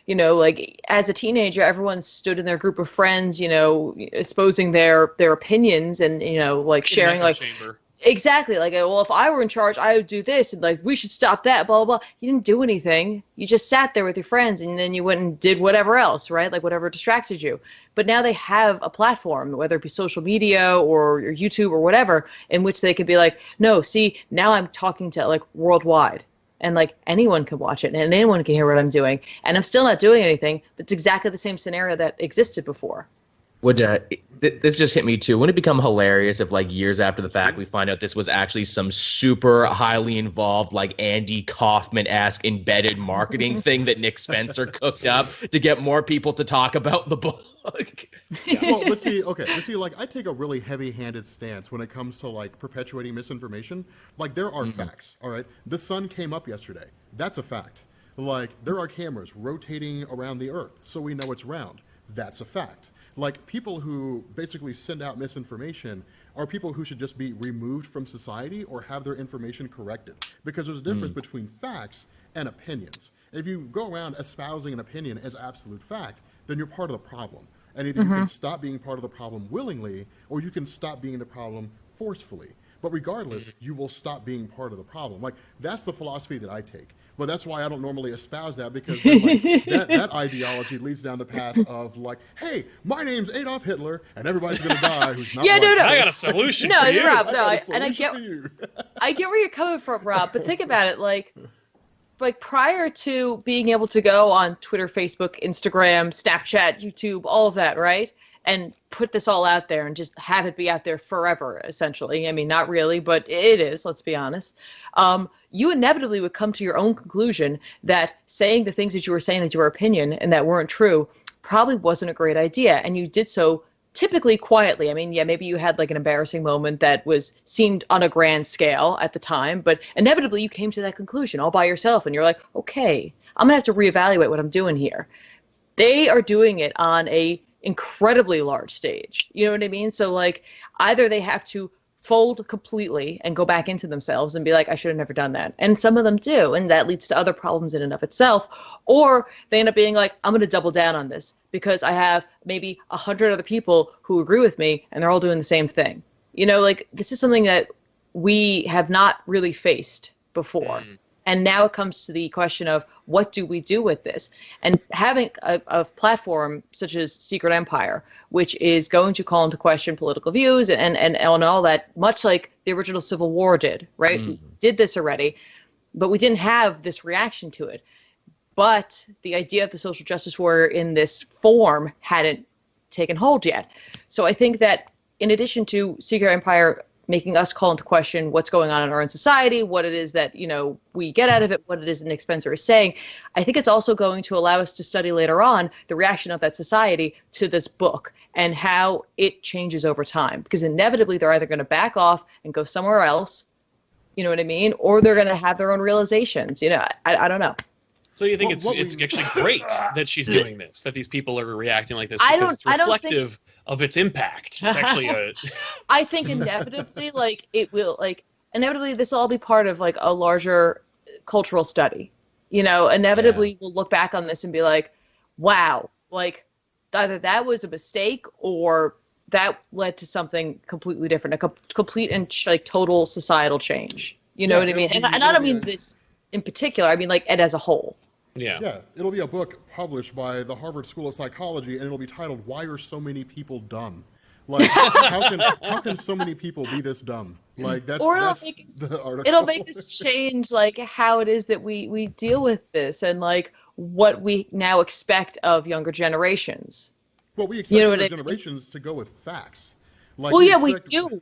You know, like, as a teenager, everyone stood in their group of friends, you know, exposing their opinions and, you know, like, sharing, In an like, echo chamber. Exactly. Like, well, if I were in charge, I would do this, and like, we should stop that, blah, blah, blah. You didn't do anything. You just sat there with your friends, and then you went and did whatever else, right? Like, whatever distracted you. But now they have a platform, whether it be social media or YouTube or whatever, in which they could be like, no, see, now I'm talking to, like, worldwide. And, like, anyone can watch it, and anyone can hear what I'm doing. And I'm still not doing anything, but it's exactly the same scenario that existed before. This just hit me too. Wouldn't it become hilarious if, like, years after the fact, we find out this was actually some super highly involved, like, Andy Kaufman-esque embedded marketing thing that Nick Spencer cooked up to get more people to talk about the book? Well, let's see, like, I take a really heavy-handed stance when it comes to, like, perpetuating misinformation. Like, there are facts, all right? The sun came up yesterday. That's a fact. Like, there are cameras rotating around the Earth, so we know it's round. That's a fact. Like, people who basically send out misinformation are people who should just be removed from society or have their information corrected. Because there's a difference between facts and opinions. If you go around espousing an opinion as absolute fact, then you're part of the problem. And either you can stop being part of the problem willingly, or you can stop being the problem forcefully. But regardless, you will stop being part of the problem. Like, that's the philosophy that I take. But that's why I don't normally espouse that, because then, like, that ideology leads down the path of, like, hey, my name's Adolf Hitler, and everybody's going to die who's not white. No. I got a solution for you. Rob, I get where you're coming from, Rob, but think about it, like prior to being able to go on Twitter, Facebook, Instagram, Snapchat, YouTube, all of that, right? And put this all out there and just have it be out there forever, essentially. I mean, not really, but it is, let's be honest. You inevitably would come to your own conclusion that saying the things that you were saying that your opinion and that weren't true probably wasn't a great idea. And you did so typically quietly. I mean, yeah, maybe you had like an embarrassing moment that seemed on a grand scale at the time, but inevitably you came to that conclusion all by yourself. And you're like, okay, I'm going to have to reevaluate what I'm doing here. They are doing it on a incredibly large stage. You know what I mean? So, like, either they have to fold completely and go back into themselves and be like, I should have never done that. And some of them do, and that leads to other problems in and of itself. Or they end up being like, I'm going to double down on this because I have maybe 100 other people who agree with me and they're all doing the same thing. You know, like, this is something that we have not really faced before. And now it comes to the question of, what do we do with this? And having a platform such as Secret Empire, which is going to call into question political views and all that, much like the original Civil War did, right? We did this already, but we didn't have this reaction to it. But the idea of the social justice warrior in this form hadn't taken hold yet. So I think that in addition to Secret Empire making us call into question what's going on in our own society, what it is that, you know, we get out of it, what it is that Nick Spencer is saying, I think it's also going to allow us to study later on the reaction of that society to this book and how it changes over time. Because inevitably they're either going to back off and go somewhere else, you know what I mean? Or they're going to have their own realizations. You know, I don't know. So you think it's actually great that she's doing this, that these people are reacting like this, because it's reflective of its impact. It's actually I think inevitably, like, it will, like, inevitably this will all be part of, like, a larger cultural study. You know, inevitably we'll look back on this and be like, wow, like, either that was a mistake or that led to something completely different, a complete and, like, total societal change. You know what I mean? And I don't mean this in particular, I mean, like, it as a whole. Yeah, it'll be a book published by the Harvard School of Psychology, and it'll be titled, Why Are So Many People Dumb? Like, how can so many people be this dumb? Like, that's the article. It'll make us change, like, how it is that we deal with this and, like, what we now expect of younger generations. Well, we expect younger generations to go with facts. Like, well, we do.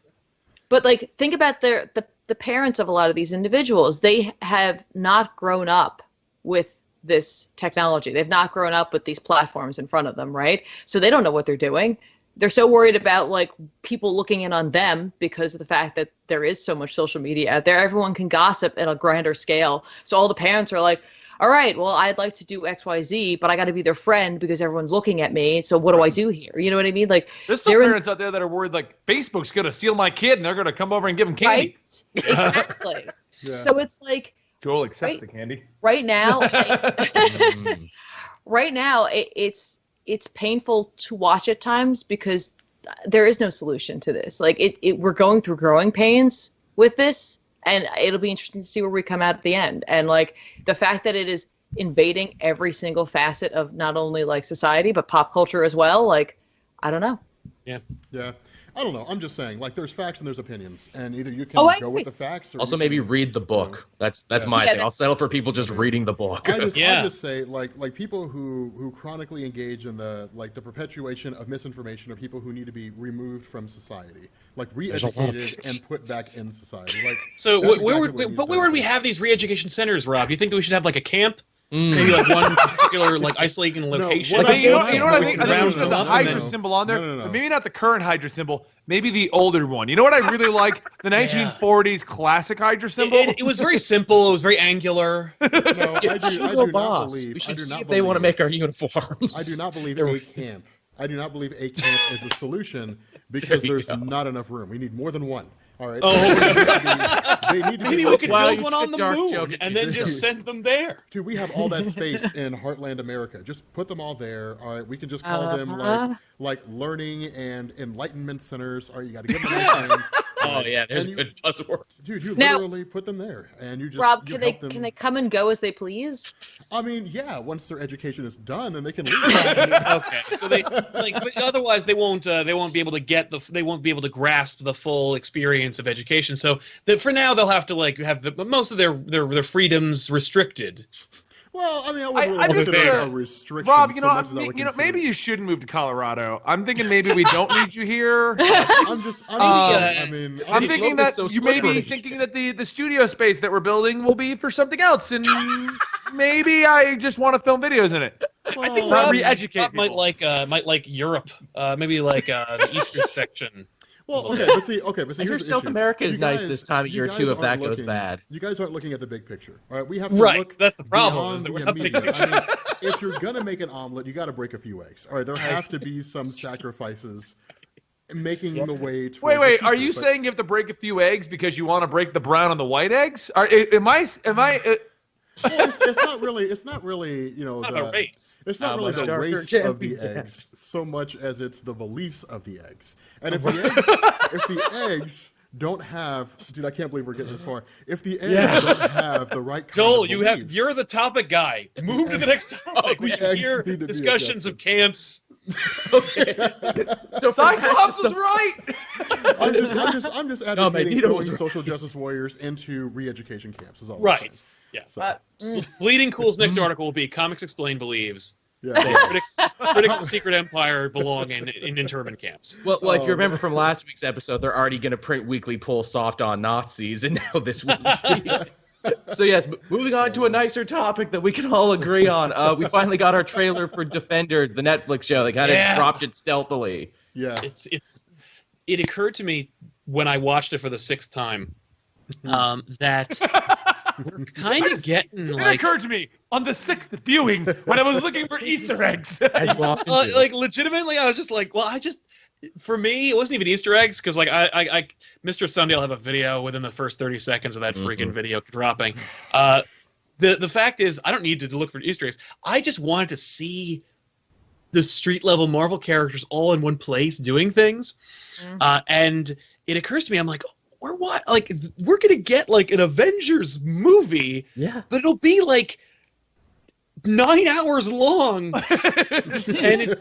But, like, think about the parents of a lot of these individuals. They have not grown up with this technology. They've not grown up with these platforms in front of them, right? So they don't know what they're doing. They're so worried about, like, people looking in on them because of the fact that there is so much social media out there. Everyone can gossip at a grander scale. So all the parents are like, all right, well, I'd like to do XYZ, but I got to be their friend because everyone's looking at me. So what do I do here? You know what I mean? Like, there's some parents out there that are worried, like, Facebook's going to steal my kid and they're going to come over and give him candy. Right? Exactly. So it's like, Joel accepts the candy. Right now, it's painful to watch at times because there is no solution to this. Like, we're going through growing pains, with this, and it'll be interesting to see where we come out at the end. And like the fact that it is invading every single facet of not only like society but pop culture as well. Like, I don't know. Yeah. I don't know. I'm just saying, like, there's facts and there's opinions, and either you can go agree. with the facts, or Also, you maybe can, read the book. That's my Yeah, thing. I'll settle for people just reading the book. I Yeah. just say, like people who chronically engage in the perpetuation of misinformation are people who need to be removed from society, like re-educated and put back in society. Like, So that's where exactly what would needs to we happen. have these re-education centers, Rob? You think that we should have like a camp? Maybe like one particular like isolating location. what I mean, you know what I think? I think we Round should have them the up and Hydra then- symbol on there, No. but maybe not the current Hydra symbol. Maybe the older one. You know what I really like? The 1940s classic Hydra symbol. It was very simple. It was very angular. No, I do not Boss. believe. We I should do see not if they want to believe- make our uniforms. I do not believe a camp. I do not believe a camp is a solution because there's not enough room. We need more than one. All right. Oh. They need to be Maybe we could Wow, build you one took on the dark moon joke. and then just send them there. Dude, we have all that space in Heartland America. Just put them all there. All right, we can just call them like learning and enlightenment centers. All right, you got to give them a name. Oh yeah, there's And you- good buzzword. Dude, you Now- literally put them there, and you just Rob, you can they help them. can they come and go as they please? I mean, yeah. Once their education is done, then they can leave. Okay, so they like, but otherwise they won't be able to get they won't be able to grasp the full experience of education. So for now they'll have to like have most of their freedoms restricted. Well, I mean, I wouldn't I really just consider it a think, restriction. Rob, so much as I would consider- maybe you shouldn't move to Colorado. I'm thinking maybe we don't need you here. I'm just I mean, I'm These thinking slopes that are so you may be slippery. thinking that the studio space that we're building will be for something else, and maybe I just want to film videos in it. I think Well, Rob re-educate Rob might people. like Europe, maybe like the Eastern section. Well, okay, but see, I hear here's the South issue. America is You nice guys- this time of you year guys too. If aren't that goes looking- bad. You guys aren't looking at the big picture. All right, we have to Right, look. that's the problem, is beyond that we're the not thinking immediate. I mean, if you're gonna make an omelet, you got to break a few eggs. All right, there have to be some sacrifices, making the way towards. Wait, the are future, you but- saying you have to break a few eggs because you want to break the brown and the white eggs? Am I? Well, it's not really. It's not really. You know, Not the, a race. It's not really much the darker race can of be the that? eggs so much as it's the beliefs of the eggs. And if the eggs don't have, dude, I can't believe we're getting this far. If the eggs don't have the right kind Joel, of you're the topic guy. Move to the next topic. We The can eggs hear need to be discussions of camps. So Cyclops was right. I'm just advocating Magneto throwing was right. social justice warriors into re-education camps. Is all. I'm Right. saying. Yeah. So, Bleeding Cool's next article will be Comics Explained believes yeah. critics of Secret Empire belong in internment camps. Well, if you remember from last week's episode, they're already going to print Weekly Pull soft on Nazis, and now this week. So yes, moving on to a nicer topic that we can all agree on. We finally got our trailer for Defenders, the Netflix show. They kind of dropped it stealthily. Yeah. It occurred to me when I watched it for the sixth time that we're kind of getting It like occurred to me on the 6th viewing when I was looking for Easter eggs. As you often do. like legitimately, I was just like, well, for me, it wasn't even Easter eggs because like I Mr. Sunday will have a video within the first 30 seconds of that freaking video dropping. The fact is, I don't need to look for Easter eggs. I just wanted to see the street level Marvel characters all in one place doing things, and it occurs to me, I'm like, we're gonna get like an Avengers movie, Yeah. but it'll be like 9 hours long, and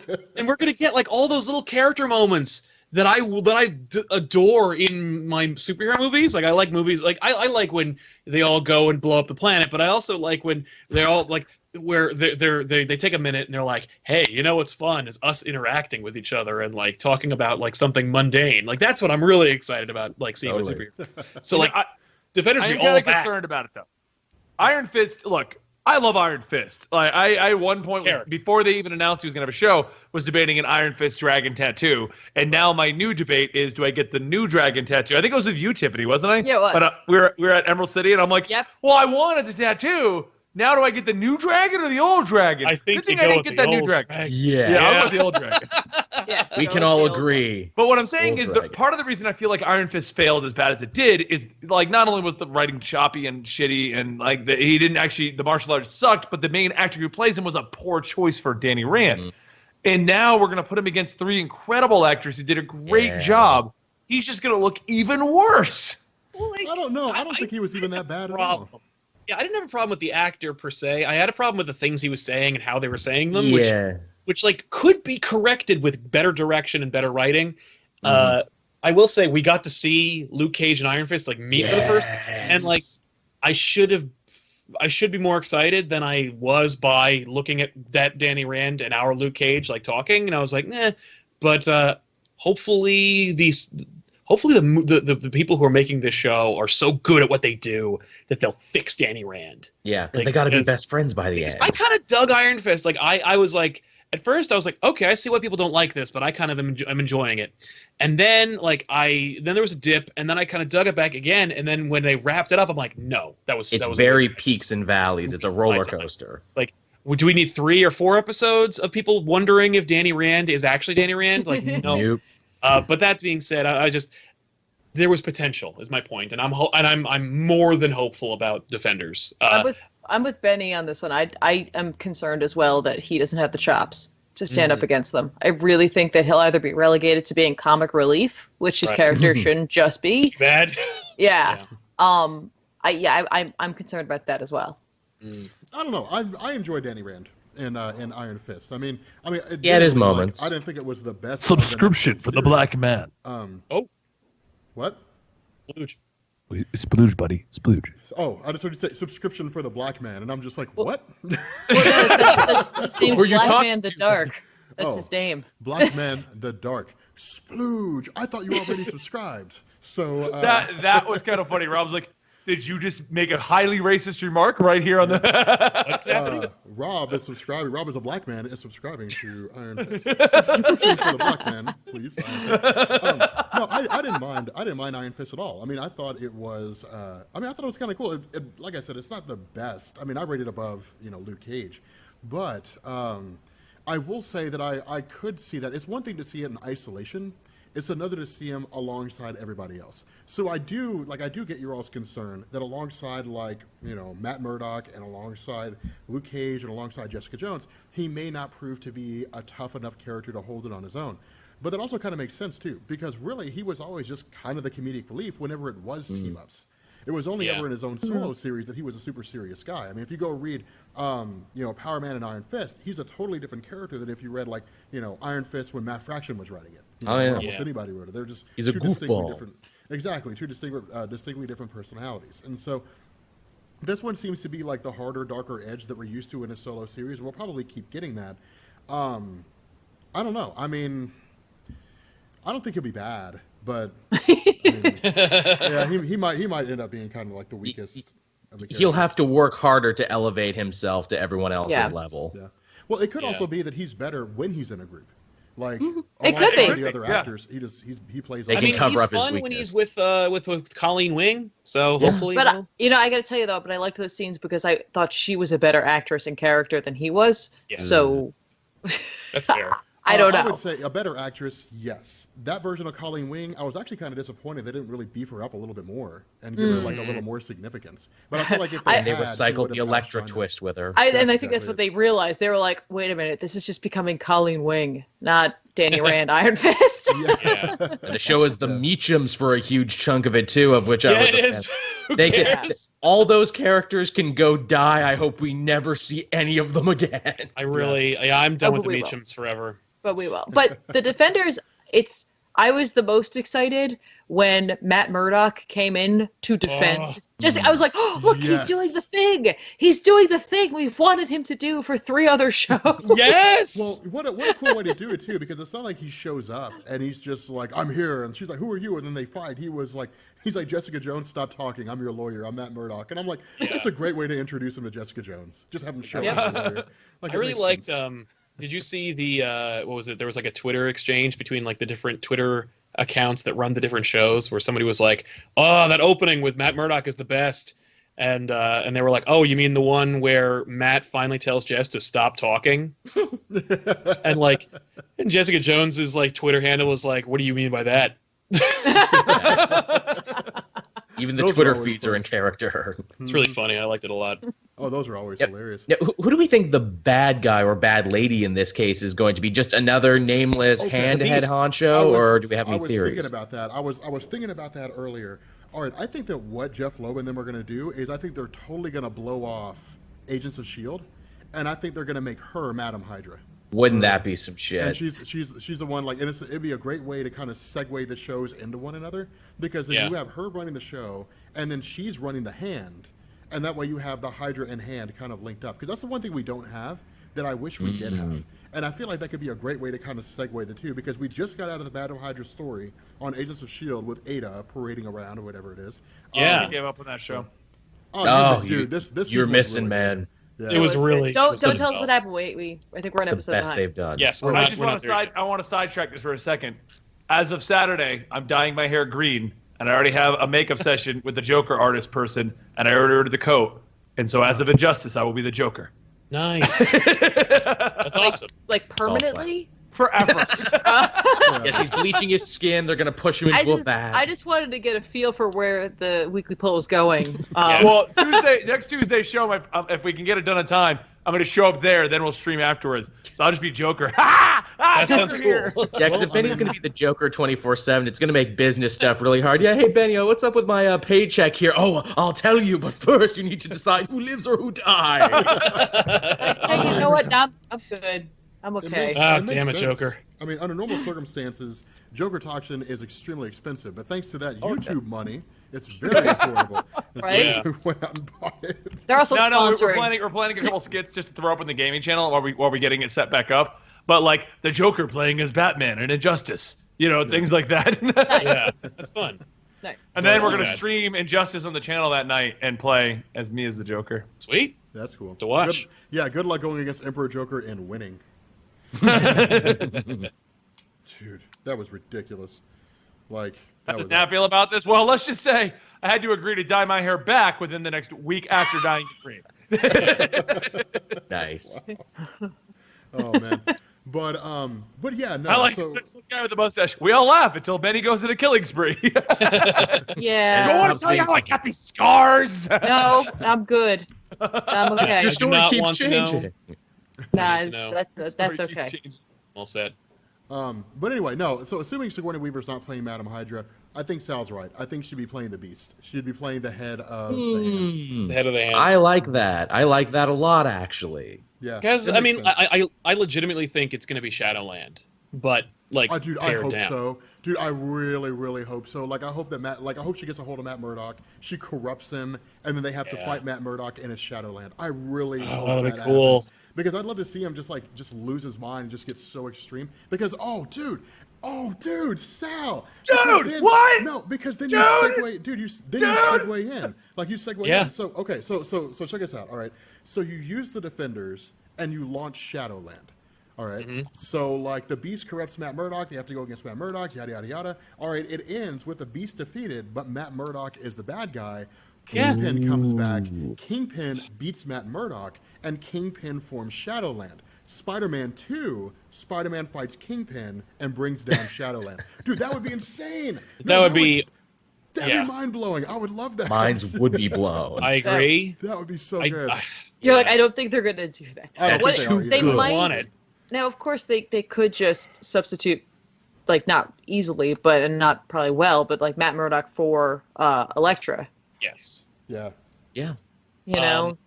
we're gonna get like all those little character moments that I adore in my superhero movies. Like I like movies like I like when they all go and blow up the planet, but I also like when they're all like where they take a minute and they're like, hey, you know what's fun is us interacting with each other and like talking about like something mundane. Like that's what I'm really excited about, like seeing with Totally. superheroes. So like Defenders I'm be kind all of back. concerned about it though. Iron Fist, look, I love Iron Fist. Like I at one point before they even announced he was gonna have a show, was debating an Iron Fist dragon tattoo, and now my new debate is: do I get the new dragon tattoo? I think it was with you, Tiffany, wasn't I? Yeah, it was. But we were at Emerald City, and I'm like, Yep. well, I wanted the tattoo. Now do I get the new dragon or the old dragon? I think Good thing you I go didn't with get the that new old dragon. dragon. Yeah, I'll Yeah. go with the old dragon. Yeah, We go can with all the old agree. But what I'm saying Old is dragon. that part of the reason I feel like Iron Fist failed as bad as it did is like not only was the writing choppy and shitty and like he didn't actually the martial arts sucked, but the main actor who plays him was a poor choice for Danny Rand. And now we're gonna put him against 3 incredible actors who did a great Yeah. job. He's just gonna look even worse. I don't know. I don't think he was even that bad at all. Yeah, I didn't have a problem with the actor per se. I had a problem with the things he was saying and how they were saying them, which like could be corrected with better direction and better writing. I will say we got to see Luke Cage and Iron Fist like meet for the first, and like I should be more excited than I was by looking at that Danny Rand and our Luke Cage like talking, and I was like, nah. But hopefully the people who are making this show are so good at what they do that they'll fix Danny Rand. Yeah, because like, they got to be best friends by the end. I kind of dug Iron Fist. Like I was like, at first I was like, okay, I see why people don't like this, but I kind of I'm enjoying it. And then then there was a dip, and then I kind of dug it back again. And then when they wrapped it up, I'm like, no, that was very peaks and valleys. It's a roller coaster. Like, do we need 3 or 4 episodes of people wondering if Danny Rand is actually Danny Rand? Like, no. Nope. But that being said, I just there was potential, is my point, and I'm more than hopeful about Defenders. I'm with Benny on this one. I am concerned as well that he doesn't have the chops to stand up against them. I really think that he'll either be relegated to being comic relief, which his character shouldn't just be. Bad. Yeah. I'm concerned about that as well. I don't know. I enjoy Danny Rand in Iron Fist. I mean, he had his moments. I didn't think it was the best subscription for the black man. What? Splooge. It's splooge, buddy. Splooge. Oh, I just heard you say subscription for the black man, and I'm just like, what? Well, that's his name's Black Man the Dark. That's his name. Black Man the Dark. Splooge. I thought you already subscribed. So that was kind of funny. Rob's like, did you just make a highly racist remark right here on the? What's happening? Rob is subscribing. Rob is a black man is subscribing to Iron Fist. Subscription for the black man, please. No, I didn't mind. I didn't mind Iron Fist at all. I mean, I thought it was. I thought it was kind of cool. Like I said, it's not the best. I mean, I rated above Luke Cage, but I will say that I could see that. It's one thing to see it in isolation. It's another to see him alongside everybody else. So I do get your all's concern that alongside Matt Murdock and alongside Luke Cage and alongside Jessica Jones, he may not prove to be a tough enough character to hold it on his own. But that also kind of makes sense too, because really he was always just kind of the comedic relief whenever it was team-ups. It was only ever in his own solo series that he was a super serious guy. I mean, if you go read, Power Man and Iron Fist, he's a totally different character than if you read Iron Fist when Matt Fraction was writing it. Almost anybody wrote it. They're just he's a goofball. Two distinctly different personalities. And so this one seems to be like the harder, darker edge that we're used to in a solo series. We'll probably keep getting that. I don't know. I mean, I don't think he'll be bad. But he might end up being kind of like the weakest of the characters. He'll have to work harder to elevate himself to everyone else's level. Yeah. Well, it could also be that he's better when he's in a group. Like it could be. The other actors, he plays. They can cover up his weakness. He's fun when he's with Colleen Wing. So hopefully. But I got to tell you though, I liked those scenes because I thought she was a better actress and character than he was. Yes. So that's fair. I don't know. I would say a better actress, yes. That version of Colleen Wing, I was actually kind of disappointed they didn't really beef her up a little bit more and give her a little more significance. But I feel like if they recycled the Elektra twist with her. I think that's what they realized. They were like, wait a minute, this is just becoming Colleen Wing, not Danny Rand Iron Fist. And the show is the Meachums for a huge chunk of it too, of which I was. It is. All those characters can go die. I hope we never see any of them again. I'm done with the Meachums forever. But we will. But the Defenders, I was the most excited when Matt Murdock came in to defend. I was like, oh, look, he's doing the thing. He's doing the thing we've wanted him to do for 3 other shows. Yes. Well, what a cool way to do it too, because it's not like he shows up and he's just like, I'm here, and she's like, who are you? And then they fight. He's like, Jessica Jones, stop talking. I'm your lawyer. I'm Matt Murdock. And I'm like, that's a great way to introduce him to Jessica Jones. Just have him show up as a lawyer. I really liked. Did you see the what was it? There was like a Twitter exchange between like the different Twitter accounts that run the different shows, where somebody was like, "Oh, that opening with Matt Murdock is the best," and they were like, "Oh, you mean the one where Matt finally tells Jess to stop talking?" and Jessica Jones's like Twitter handle was like, "What do you mean by that?" Even the Twitter feeds are in character. It's really funny. I liked it a lot. Oh, those are always hilarious. Now, who do we think the bad guy or bad lady in this case is going to be? Just another nameless head honcho, or do we have any theories? I was thinking about that. I was thinking about that earlier. all right, I think that what Jeff Loeb and them are going to do is I think they're totally going to blow off Agents of S.H.I.E.L.D., and I think they're going to make her Madam Hydra. Wouldn't that be some shit? And she's the one, like, and it'd be a great way to kind of segue the shows into one another, because then you have her running the show, and then she's running the Hand, and that way you have the Hydra and Hand kind of linked up. Because that's the one thing we don't have that I wish we did have. And I feel like that could be a great way to kind of segue the two, because we just got out of the Madam Hydra story on Agents of S.H.I.E.L.D. with Ada parading around or whatever it is. Yeah. I gave up on that show. Dude, this you're season was missing, really man. good. Yeah. It was really. Don't tell us what happened. Wait. I think we're on It's the episode best 9. they've done. Yes, I just want to sidetrack this for a second. As of Saturday, I'm dyeing my hair green, and I already have a makeup session with the Joker artist person, and I already ordered the coat. And so, as of Injustice, I will be the Joker. Nice. That's awesome. Like permanently? Forever. Yeah, he's bleaching his skin. They're gonna push him into a bath. I just wanted to get a feel for where the weekly poll was going. Well, next Tuesday's show, if we can get it done in time, I'm going to show up there. Then we'll stream afterwards. So I'll just be Joker. That sounds Joker cool. Yeah, because if Benny's gonna be the Joker 24/7, it's gonna make business stuff really hard. Yeah, hey Benny, what's up with my paycheck here? Oh, I'll tell you, but first you need to decide who lives or who dies. Hey, you know what? I'm good. I'm okay. Ah, It makes damn it, sense. Joker. I mean, under normal circumstances, Joker Toxin is extremely expensive, but thanks to that YouTube money, it's very affordable. And so Right? we went out and bought it. They're also No, sponsoring. we're planning a couple skits just to throw up on the gaming channel while we're getting it set back up. But like the Joker playing as Batman in Injustice, things like that. Yeah, that's fun. Nice. And then we're gonna Yeah. stream Injustice on the channel that night and play as me as the Joker. Sweet. That's cool. To watch. Good luck going against Emperor Joker and winning. Dude, that was ridiculous. Like, How that does was Nat feel about this? Well, let's just say I had to agree to dye my hair back within the next week after dyeing it green. Nice. Oh man. But yeah, no. I like so this guy with the mustache. We all laugh until Benny goes in a killing spree. Yeah. I want to tell you how I got these scars. No, I'm good. I'm okay. Your do story not keeps want to know. changing. Nah, to know. that's okay. All set. but anyway, no. So assuming Sigourney Weaver's not playing Madam Hydra, I think Sal's right. I think she'd be playing the Beast. She'd be playing the head of the Hand. The head of the Hand. I like that. I like that a lot, actually. Yeah. Because it I makes mean, sense. I legitimately think it's going to be Shadowland, but like Oh, dude, I pared hope down. so. Dude, I really, really hope so. Like, I hope that I hope she gets a hold of Matt Murdock. She corrupts him, and then they have to fight Matt Murdock in his Shadowland. I really hope that'd be that cool. happens. Because I'd love to see him just lose his mind and just get so extreme. Because Sal. Dude, what? No, because then Dude! you segue, you segue in. Like you segue Yeah. in. So okay, so check this out. All right. So you use the Defenders and you launch Shadowland. All right. So like the Beast corrupts Matt Murdock, they have to go against Matt Murdock, yada yada yada. All right, it ends with the Beast defeated, but Matt Murdock is the bad guy. Kingpin comes back. Kingpin beats Matt Murdock, and Kingpin forms Shadowland. Spider-Man 2, Spider-Man fights Kingpin and brings down Shadowland. Dude, that would be insane. That would be. That'd yeah. be mind-blowing. I would love that. Minds would be blown. I agree. That would be so I, good. You're like, I don't think they're gonna do that. I don't That's think too are They either. good. might. Want it. Now, of course, they could just substitute, like not easily, and not probably well, but like Matt Murdock for Elektra. Yes. Yeah. Yeah. You know.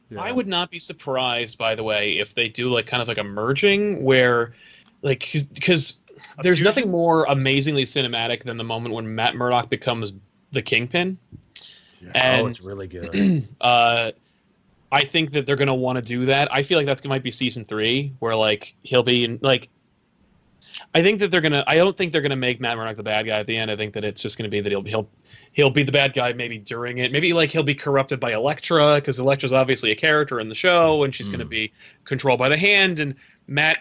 Yeah. I would not be surprised, by the way, if they do like kind of like a merging where, like, because there's nothing more amazingly cinematic than the moment when Matt Murdock becomes the Kingpin. Yeah. And It's really good. I think that they're going to want to do that. I feel like that's might be season 3, where like he'll be in like. I think that they're gonna. I don't think they're gonna make Matt Murdock the bad guy at the end. I think that it's just gonna be that he'll be the bad guy maybe during it. Maybe like he'll be corrupted by Elektra, because Elektra's obviously a character in the show, and she's gonna be controlled by the Hand. And Matt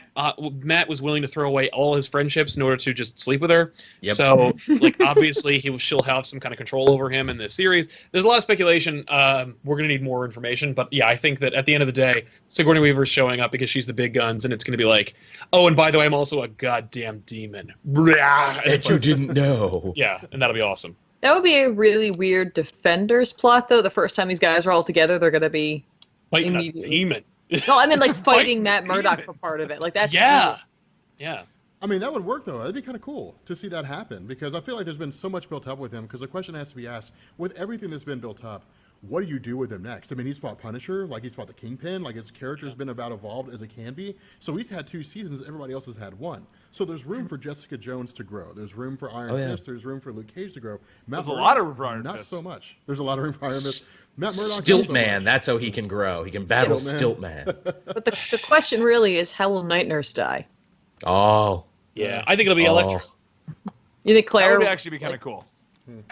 was willing to throw away all his friendships in order to just sleep with her. Yep. So like obviously she'll have some kind of control over him in this series. There's a lot of speculation. We're gonna need more information, but yeah, I think that at the end of the day, Sigourney Weaver's showing up because she's the big guns, and it's gonna be like, oh, and by the way, I'm also a goddamn demon. And it's That you like, didn't know. yeah, and that'll be awesome. That would be a really weird Defenders plot, though. The first time these guys are all together, they're gonna be. Fighting a Immediately. demon. No, I mean like fighting Fighting Matt Murdock demon. for part of it. Like that's Yeah. weird. Yeah. I mean, that would work, though. That'd be kind of cool to see that happen, because I feel like there's been so much built up with him, because the question has to be asked, with everything that's been built up, what do you do with him next? I mean, he's fought Punisher, like he's fought the Kingpin, like his character's been about evolved as it can be. So he's had 2 seasons, everybody else has had 1. So there's room for Jessica Jones to grow. There's room for Iron Fist. There's room for Luke Cage to grow. There's a lot of room for Iron Not Fist. so much. There's a lot of room for Iron Fist. Matt Murdock. Stilt Man, that's how he can grow. He can battle Stilt Man. But the question really is, how will Night Nurse die? Oh. Yeah, I think it'll be Elektra. You think That Claire would actually be kind of cool.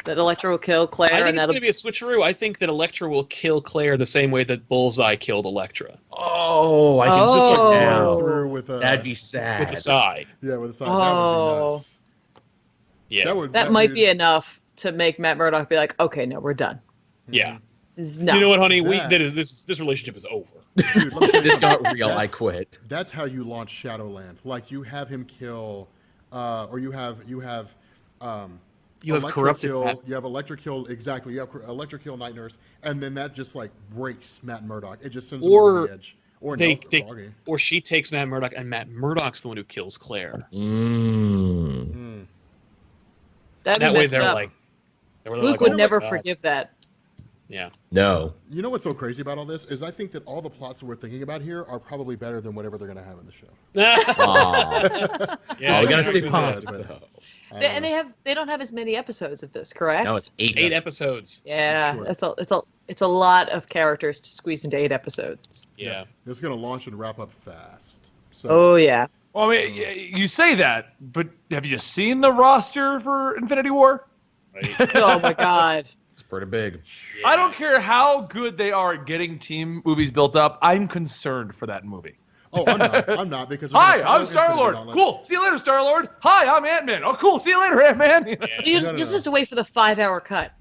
that Elektra will kill Claire, I think and it's that'll going to be a switcheroo. I think that Elektra will kill Claire the same way that Bullseye killed Elektra. Oh, I can Oh. see it Go now. through with That'd be sad. With the sigh. Yeah, with a side. That would be nuts. Yeah. that might be enough to make Matt Murdock be like, okay, no, we're done. Yeah. This is no. You know what, honey? That- This relationship is over. Dude, let me tell you This something. got real. I That's- quit. That's how you launch Shadowland. Like you have him kill, or you have You have Elektra corrupted kill. Matt. You have Elektra kill exactly. You have Elektra kill Night Nurse, and then that just like breaks Matt Murdock. It just sends him Or over the edge. Or They, no, they, Froggy. or she takes Matt Murdock, and Matt Murdock's the one who kills Claire. Mm. That'd be That way, messed they're up. like, Luke oh would my never God. forgive that. Yeah. No. You know what's so crazy about all this is I think that all the plots that we're thinking about here are probably better than whatever they're going to have in the show. Aw. Yeah, Oh, we gotta stay Yeah, positive but- though. And they don't have as many episodes of this, correct? No, it's 8. 8 episodes. Yeah, Sure. it's a lot of characters to squeeze into 8 episodes. Yeah. It's going to launch and wrap up fast. So, Oh yeah. Well, I mean, you say that, but have you seen the roster for Infinity War? Right. Oh my God. It's pretty big. I don't care how good they are at getting team movies built up. I'm concerned for that movie. Oh, I'm not because. Hi, I'm Star-Lord. Cool. See you later, Star-Lord. Hi, I'm Ant-Man. Oh, cool. See you later, Ant-Man. You No, no, just no. have to wait for the 5-hour cut.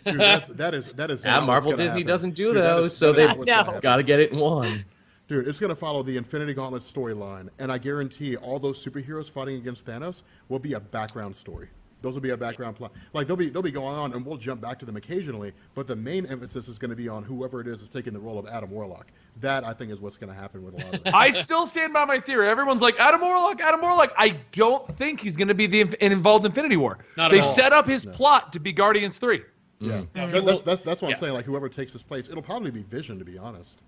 Dude, that is. Yeah, not what's Marvel gonna Disney happen. doesn't do Dude, that those, is- so that is they what's gonna No. happen. gotta get it in one. Dude, it's going to follow the Infinity Gauntlet storyline, and I guarantee all those superheroes fighting against Thanos will be a background story. Those will be a background plot. Like they'll be going on, and we'll jump back to them occasionally. But the main emphasis is going to be on whoever it is that's taking the role of Adam Warlock. That I think is what's going to happen with a lot of this. I still stand by my theory. Everyone's like, Adam Warlock, Adam Warlock. I don't think he's going to be involved in Infinity War. Not at They all. set up his No. plot to be Guardians 3. Yeah, that's what I'm saying. Like whoever takes his place, it'll probably be Vision, to be honest.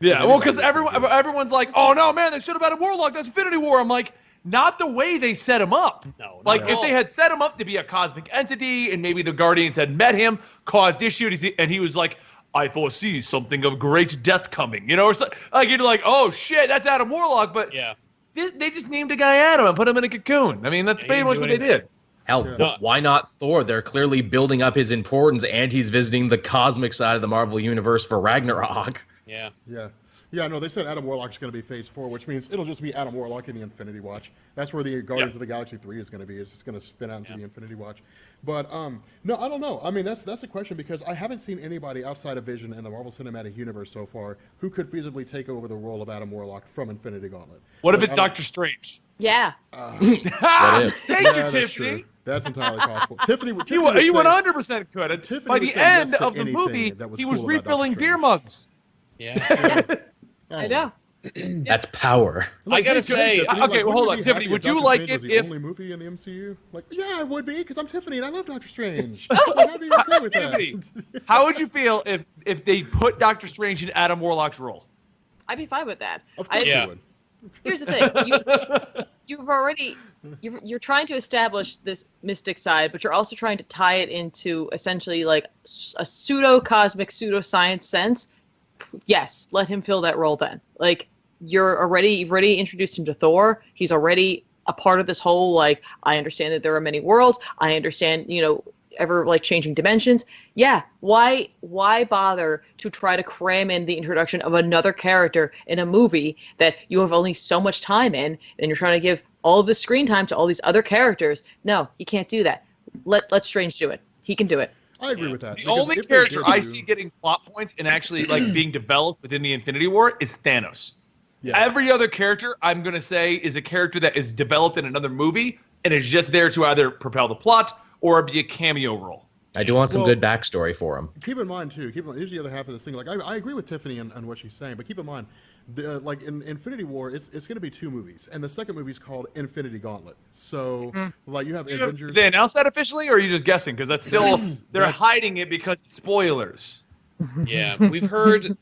Yeah, well, because Anybody can do it. everyone's like, oh, no, man, they should have Adam Warlock. That's Infinity War. I'm like, not the way they set him up. No, not Like, at if all. they had set him up to be a cosmic entity and maybe the Guardians had met him, caused issues, and he was like, I foresee something of great death coming, or so, like you're like, oh shit, that's Adam Warlock, but Yeah. they just named a guy Adam and put him in a cocoon. I mean, that's Yeah, he pretty didn't much do what they anything. did. Hell, Yeah. why not Thor? They're clearly building up his importance, and he's visiting the cosmic side of the Marvel universe for Ragnarok. Yeah. Yeah, no, they said Adam Warlock's going to be Phase 4, which means it'll just be Adam Warlock in the Infinity Watch. That's where the Guardians of the Galaxy 3 is going to be. It's just going to spin out into the Infinity Watch. But, no, I don't know. I mean, that's a question because I haven't seen anybody outside of Vision and the Marvel Cinematic Universe so far who could feasibly take over the role of Adam Warlock from Infinity Gauntlet. What if Like, it's I don't- Doctor Strange? Yeah. Ha! if? Thank Yeah, you, that's Tiffany. true. That's entirely possible. Tiffany would You say- 100% could. And Tiffany by would the say yes end to of the anything movie, that was he was cool about Doctor refilling beer Strange. mugs. Yeah. I know. That's power. I gotta hey, say- Tiffany, Okay, well, hold wouldn't on. you be Tiffany, happy would if you Doctor like Strange it was the if- only movie in the MCU? Like, yeah, I would be because I'm Tiffany and I love Doctor Strange. Like, I'd be okay with Tiffany, that. how would you feel if they put Doctor Strange in Adam Warlock's role? I'd be fine with that. Of course Yeah. you would. Here's the thing. You're trying to establish this mystic side, but you're also trying to tie it into essentially like a pseudo-cosmic, pseudo-science sense. Yes, let him fill that role then. Like, you've already introduced him to Thor. He's already a part of this whole, like, I understand that there are many worlds. I understand, ever like changing dimensions. Yeah, why bother to try to cram in the introduction of another character in a movie that you have only so much time in, and you're trying to give all of the screen time to all these other characters? No, you can't do that. Let Strange do it. He can do it. I agree with that. The because only if they character did I do- see getting plot points and actually like being developed within the Infinity War is Thanos. Yeah. Every other character, I'm going to say, is a character that is developed in another movie and is just there to either propel the plot or be a cameo role. I do want some Well, good backstory for him. Keep in mind too. Here's the other half of this thing. Like I agree with Tiffany on what she's saying, but keep in mind, like in Infinity War, it's going to be 2 movies, and the second movie is called Infinity Gauntlet. So like you have Avengers. Did they announce that officially, or are you just guessing? Because that's still they're hiding it because it's spoilers. Yeah, we've heard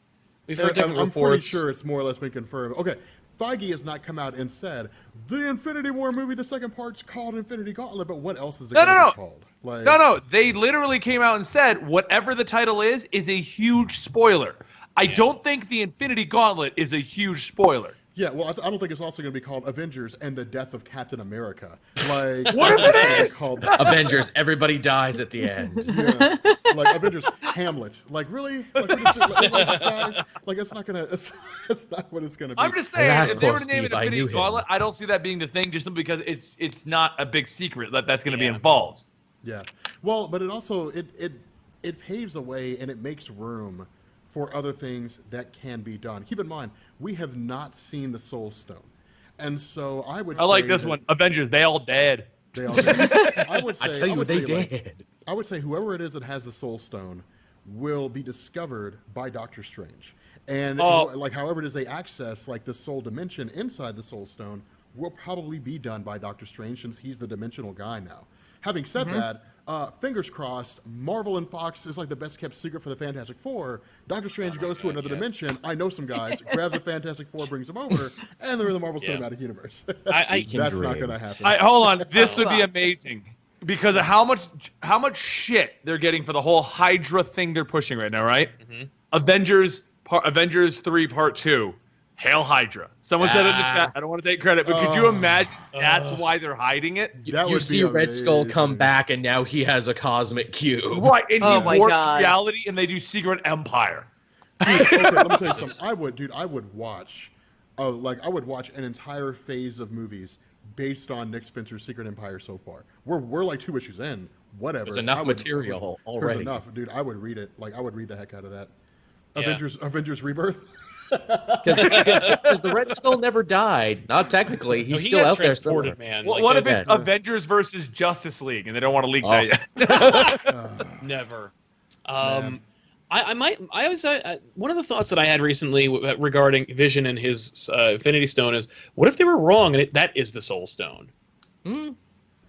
different I'm pretty reports. sure it's more or less been confirmed. Okay, Feige has not come out and said the Infinity War movie, the second part's called Infinity Gauntlet, but what else is it going to be called? Like, No, they literally came out and said whatever the title is a huge spoiler. I don't think the Infinity Gauntlet is a huge spoiler. Yeah, well, I don't think it's also going to be called Avengers and the Death of Captain America. Like, What if it is? Called Avengers, everybody dies at the end. Yeah, like Avengers Hamlet. Like, really? Like, guys? Like, it's not gonna. It's not what it's gonna be. I'm just saying, Alas, if they were poor to name it Steve, I Infinity knew him. Gauntlet, I don't see that being the thing, just simply because it's not a big secret that's going to be involved. Yeah. Well, but it also it paves the way and it makes room for other things that can be done. Keep in mind, we have not seen the Soul Stone, and so I would. I like say this that one. Avengers, they all dead. They all did. I would say. I tell you, would they say, like, did. I would say whoever it is that has the Soul Stone will be discovered by Doctor Strange, and like however it is they access like the Soul Dimension inside the Soul Stone will probably be done by Doctor Strange since he's the dimensional guy now. Having said that, fingers crossed, Marvel and Fox is like the best kept secret for the Fantastic Four. Doctor Strange goes to another dimension. I know some guys, grabs the Fantastic Four, brings them over, and they're in the Marvel Cinematic Universe. I That's not going to happen. Hold on, this would be amazing because of how much shit they're getting for the whole Hydra thing they're pushing right now, right? Avengers 3 Part 2. Hail Hydra. Someone said in the chat, I don't want to take credit, but could you imagine that's why they're hiding it? That You would see be Red Skull come amazing. back, and now he has a cosmic cube. Right, and Oh he my warps God. reality, and they do Secret Empire. Okay, let me tell you something. I would watch, I would watch an entire phase of movies based on Nick Spencer's Secret Empire so far. We're like 2 issues in. Whatever. There's enough material already. There's enough, dude. I would read it. Like I would read the heck out of that. Yeah. Avengers Rebirth. Because the Red Skull never died. Not technically. He's he still got out there transported, somewhere. man. What, Like, what if that's- it's Avengers versus Justice League, and they don't want to leak that yet? Never. I was one of the thoughts that I had recently regarding Vision and his Infinity Stone is, what if they were wrong and that is the Soul Stone?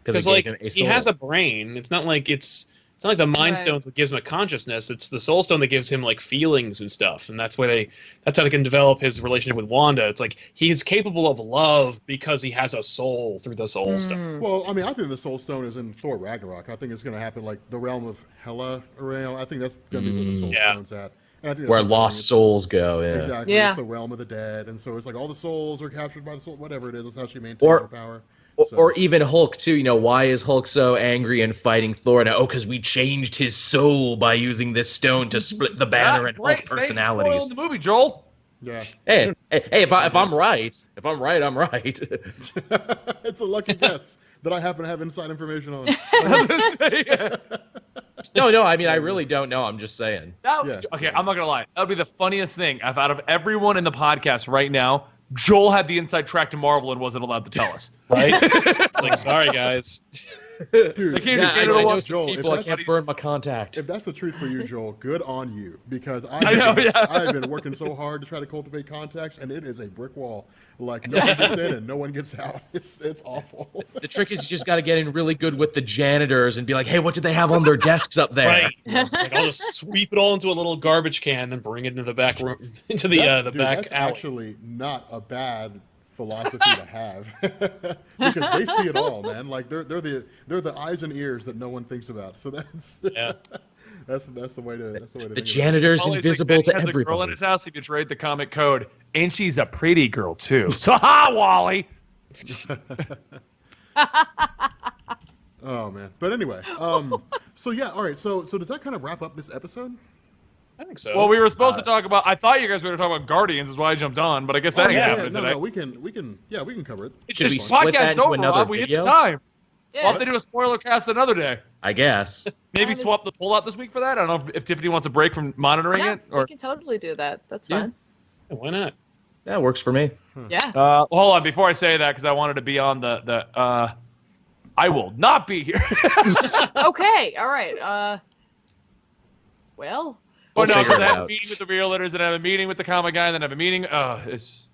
Because like he has a brain. It's not like the Mind Right. Stones that gives him a consciousness. It's the Soul Stone that gives him like feelings and stuff, and that's how they can develop his relationship with Wanda. It's like he's capable of love because he has a soul through the Soul Stone. Well, I mean, I think the Soul Stone is in Thor Ragnarok. I think it's going to happen like the realm of Hela. I think that's going to be where the Soul Yeah. Stone's at. And I think that's Where what lost it's- souls go. Yeah. Exactly. Yeah. It's the realm of the dead, and so it's like all the souls are captured by the soul. Whatever it is, that's how she maintains Or- her power. So- Or even Hulk too. You know, why is Hulk so angry and fighting Thor now? Oh, because we changed his soul by using this stone to split the banner and Hulk Great. Thanks for personalities. spoiling the movie, Joel. yeah, Hey, if I'm right, I'm right. it's a lucky guess that I happen to have inside information on. No, I mean I really don't know. I'm just saying. Yeah. Okay, I'm not gonna lie. That would be the funniest thing. If out of everyone in the podcast right now, Joel had the inside track to Marvel and wasn't allowed to tell us. Right? Like, sorry guys. Dude, They can't Yeah, even I get know along. some Joel, if people I that's- can't burn my contact. if that's the truth for you, Joel, good on you. Because I know, yeah. I've been working so hard to try to cultivate contacts, and it is a brick wall. Like no one gets in and no one gets out. It's awful. The trick is you just got to get in really good with the janitors and be like, hey, what do they have on their desks up there? Right. It's like I'll just sweep it all into a little garbage can, then bring it into the back room, into the Dude, back that's alley. actually not a bad philosophy to have because they see it all, man. Like they're the eyes and ears that no one thinks about. So that's Yeah. that's the way to The think about it. janitor's Always invisible like, to has a girl in everybody. his house. He betrayed the comic code, and she's a pretty girl too. So ha, Wally. Oh man. But anyway, so yeah, all right. So does that kind of wrap up this episode? I think so. Well, we were supposed to talk about. I thought you guys were going to talk about Guardians, is why I jumped on. But I guess that ain't happening no, today. we can cover it. It's Should just we the split that podcast's into over, another Rob. We hit video? the time. Yeah. We'll have to do a spoiler cast another day. I guess. Maybe swap the poll out this week for that. I don't know if Tiffany wants a break from monitoring Yeah, it. Or we can totally do that. That's Yeah. fine. Why not? That works for me. Yeah. hold on, before I say that, because I wanted to be on the I will not be here. Okay. All right. Well, We'll But no, figure then it I have a out. meeting with the realtors, and I have a meeting with the comic guy, and then I have a meeting. it's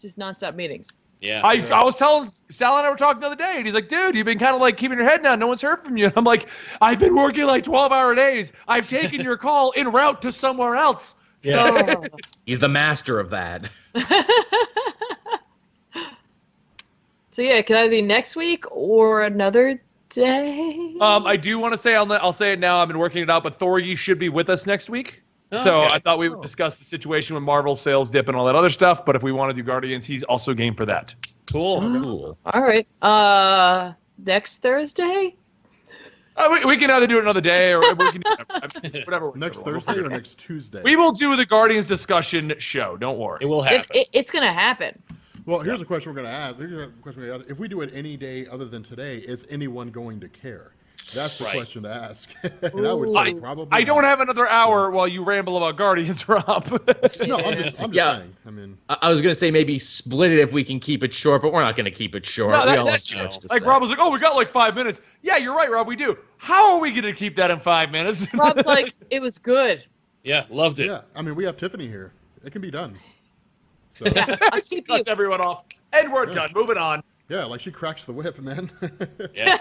just nonstop meetings. Yeah. I was telling Sal and I were talking the other day, and he's like, dude, you've been kind of like keeping your head down. No one's heard from you. I'm like, I've been working like 12-hour days. I've taken your call en route to somewhere else. Yeah. Oh. He's the master of that. So yeah, can I be next week or another day? I do want to say, I'll say it now. I've been working it out, but Thorgy should be with us next week. So Okay. I thought we would discuss the situation with Marvel sales dip and all that other stuff. But if we want to do Guardians, he's also game for that. Cool. Cool. All right. Next Thursday? We can either do it another day or we can do whatever. Next We'll Thursday figure or it out. next Tuesday? We will do the Guardians discussion show. Don't worry. It will happen. It's gonna happen. Well, here's a question we're going to ask. If we do it any day other than today, is anyone going to care? That's the Right. question to ask. And I would say probably I don't not. have another hour while you ramble about Guardians, Rob. No, I'm just Yeah. saying. I mean, I was gonna say maybe split it if we can keep it short, but we're not gonna keep it short. No, We all have that's so much to like say. Rob was like, "Oh, we got like 5 minutes." Yeah, you're right, Rob. We do. How are we going to keep that in 5 minutes? Rob's like, it was good. Yeah, loved it. yeah. I mean, we have Tiffany here. It can be done. So, Yeah, I'll keep you. Cuts everyone off, and we're done. Moving on. yeah, like she cracks the whip, man. Yeah.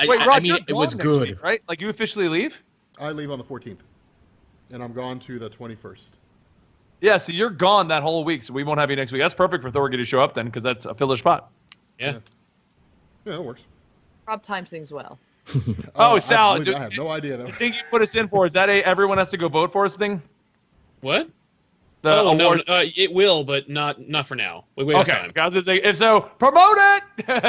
Wait, Rob, I mean, you're it was gone next good. week, right? Like you officially leave? I leave on the 14th, and I'm gone to the 21st. Yeah, so you're gone that whole week, so we won't have you next week. That's perfect for Thorgy to show up then, because that's a filler spot. Yeah. Yeah, that works. Rob times things well. Oh, Sal, I have no idea though. The thing you put us in for, is that a everyone has to go vote for us thing? What? The Oh no, awards? it will, but not for now. We have Okay, time. guys, if so, promote it!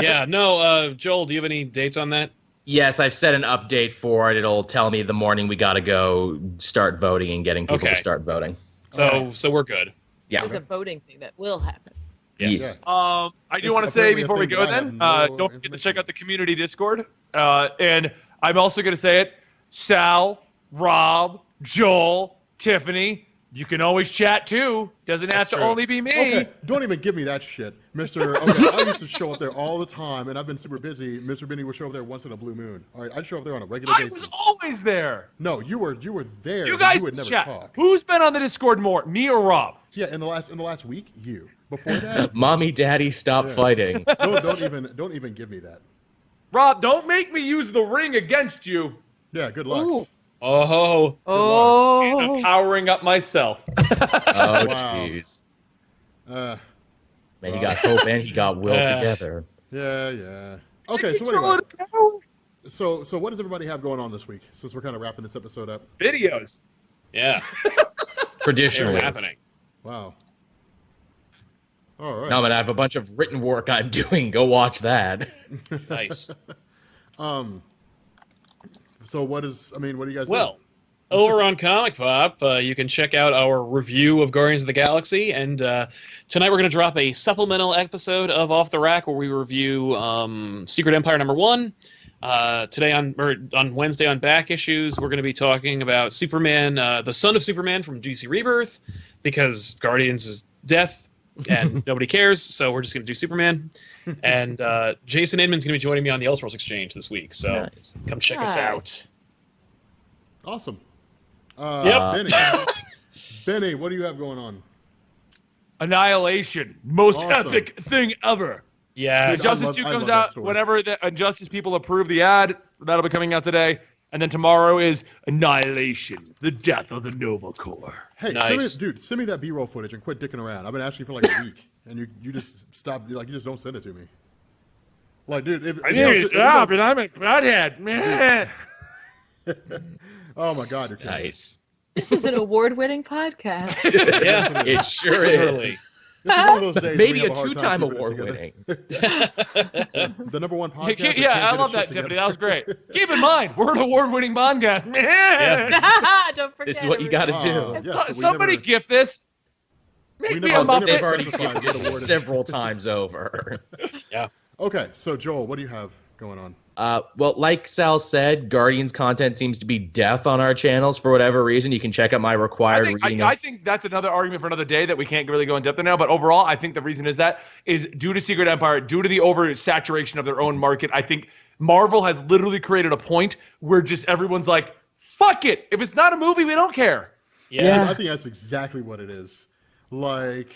Yeah. No. Joel, do you have any dates on that? Yes, I've set an update for it. It'll tell me the morning we gotta go start voting and getting people Okay. to start voting. So we're good. Yeah. There's a voting thing that will happen. Yes. I do It's want to say apparently a before we thing go that I then, have no don't forget to information. check out the community Discord. And I'm also going to say it, Sal, Rob, Joel, Tiffany, you can always chat too. Doesn't have That's to true. only be me. Okay, don't even give me that shit, Mr. Okay, I used to show up there all the time, and I've been super busy. Mr. Benny would show up there once in a blue moon. All right, I'd show up there on a regular I basis. was always there. No, you were there. You but guys you would never chat. talk. Who's been on the Discord more, me or Rob? Yeah, in the last week, you. Before that, Mommy, Daddy, stop Yeah. fighting. don't even give me that. Rob, don't make me use the ring against you. Yeah, good luck. Ooh. Oh. Oh. I'm powering up myself. Oh, Wow. jeez. Uh, Man, he got hope and he got will Yeah. together. yeah. Okay, so Control anyway, the power. so what does everybody have going on this week? Since we're kind of wrapping this episode up. Videos. Yeah. Traditionally. They're happening. Wow. All right. No, man, I have a bunch of written work I'm doing. Go watch that. Nice. So what do you guys Well, over on Comic Pop, you can check out our review of Guardians of the Galaxy, and tonight we're going to drop a supplemental episode of Off the Rack where we review Secret Empire #1. Today on Wednesday on Back Issues, we're going to be talking about Superman, the son of Superman from DC Rebirth, because Guardians is death and nobody cares, so we're just going to do Superman. And Jason Inman's going to be joining me on the Elseworlds Exchange this week, so Nice. come check us Nice. out. Awesome. Yep. Benny, what do you have going on? Annihilation. Most Awesome. epic thing ever. Yes. I Injustice love- 2 I comes love that out story. whenever the Injustice people approve the ad. That'll be coming out today. And then tomorrow is Annihilation, the death of the Nova Corps. Hey, Nice. send me that B-roll footage and quit dicking around. I've been asking for like a week, and you just stop. You just don't send it to me. Like, dude, if you don't- if you don't- and I'm a butthead. Meh. oh my God, you're kidding. Nice. This is an award-winning podcast. Yeah. It sure Totally. is. This is one of those days Maybe we a have hard two-time time keeping it award together. winning. The #1 podcast. that Yeah, can't I get love its that, shit Tiffany. together. That was great. Keep in mind, we're an award-winning podcast. Yeah. Don't forget. This is what you got to do. Oh, yes, but we Somebody never- gift this. we Make me never- a we never Muppet. They've already specified given what award it is. several times over. Okay, so Joel, what do you have going on? Well, like Sal said, Guardians content seems to be death on our channels for whatever reason. You can check out my required reading. I think that's another argument for another day that we can't really go in depth in now. But overall, I think the reason is due to Secret Empire, due to the oversaturation of their own market. I think Marvel has literally created a point where just everyone's like, fuck it. If it's not a movie, we don't care. Yeah. I think that's exactly what it is. Like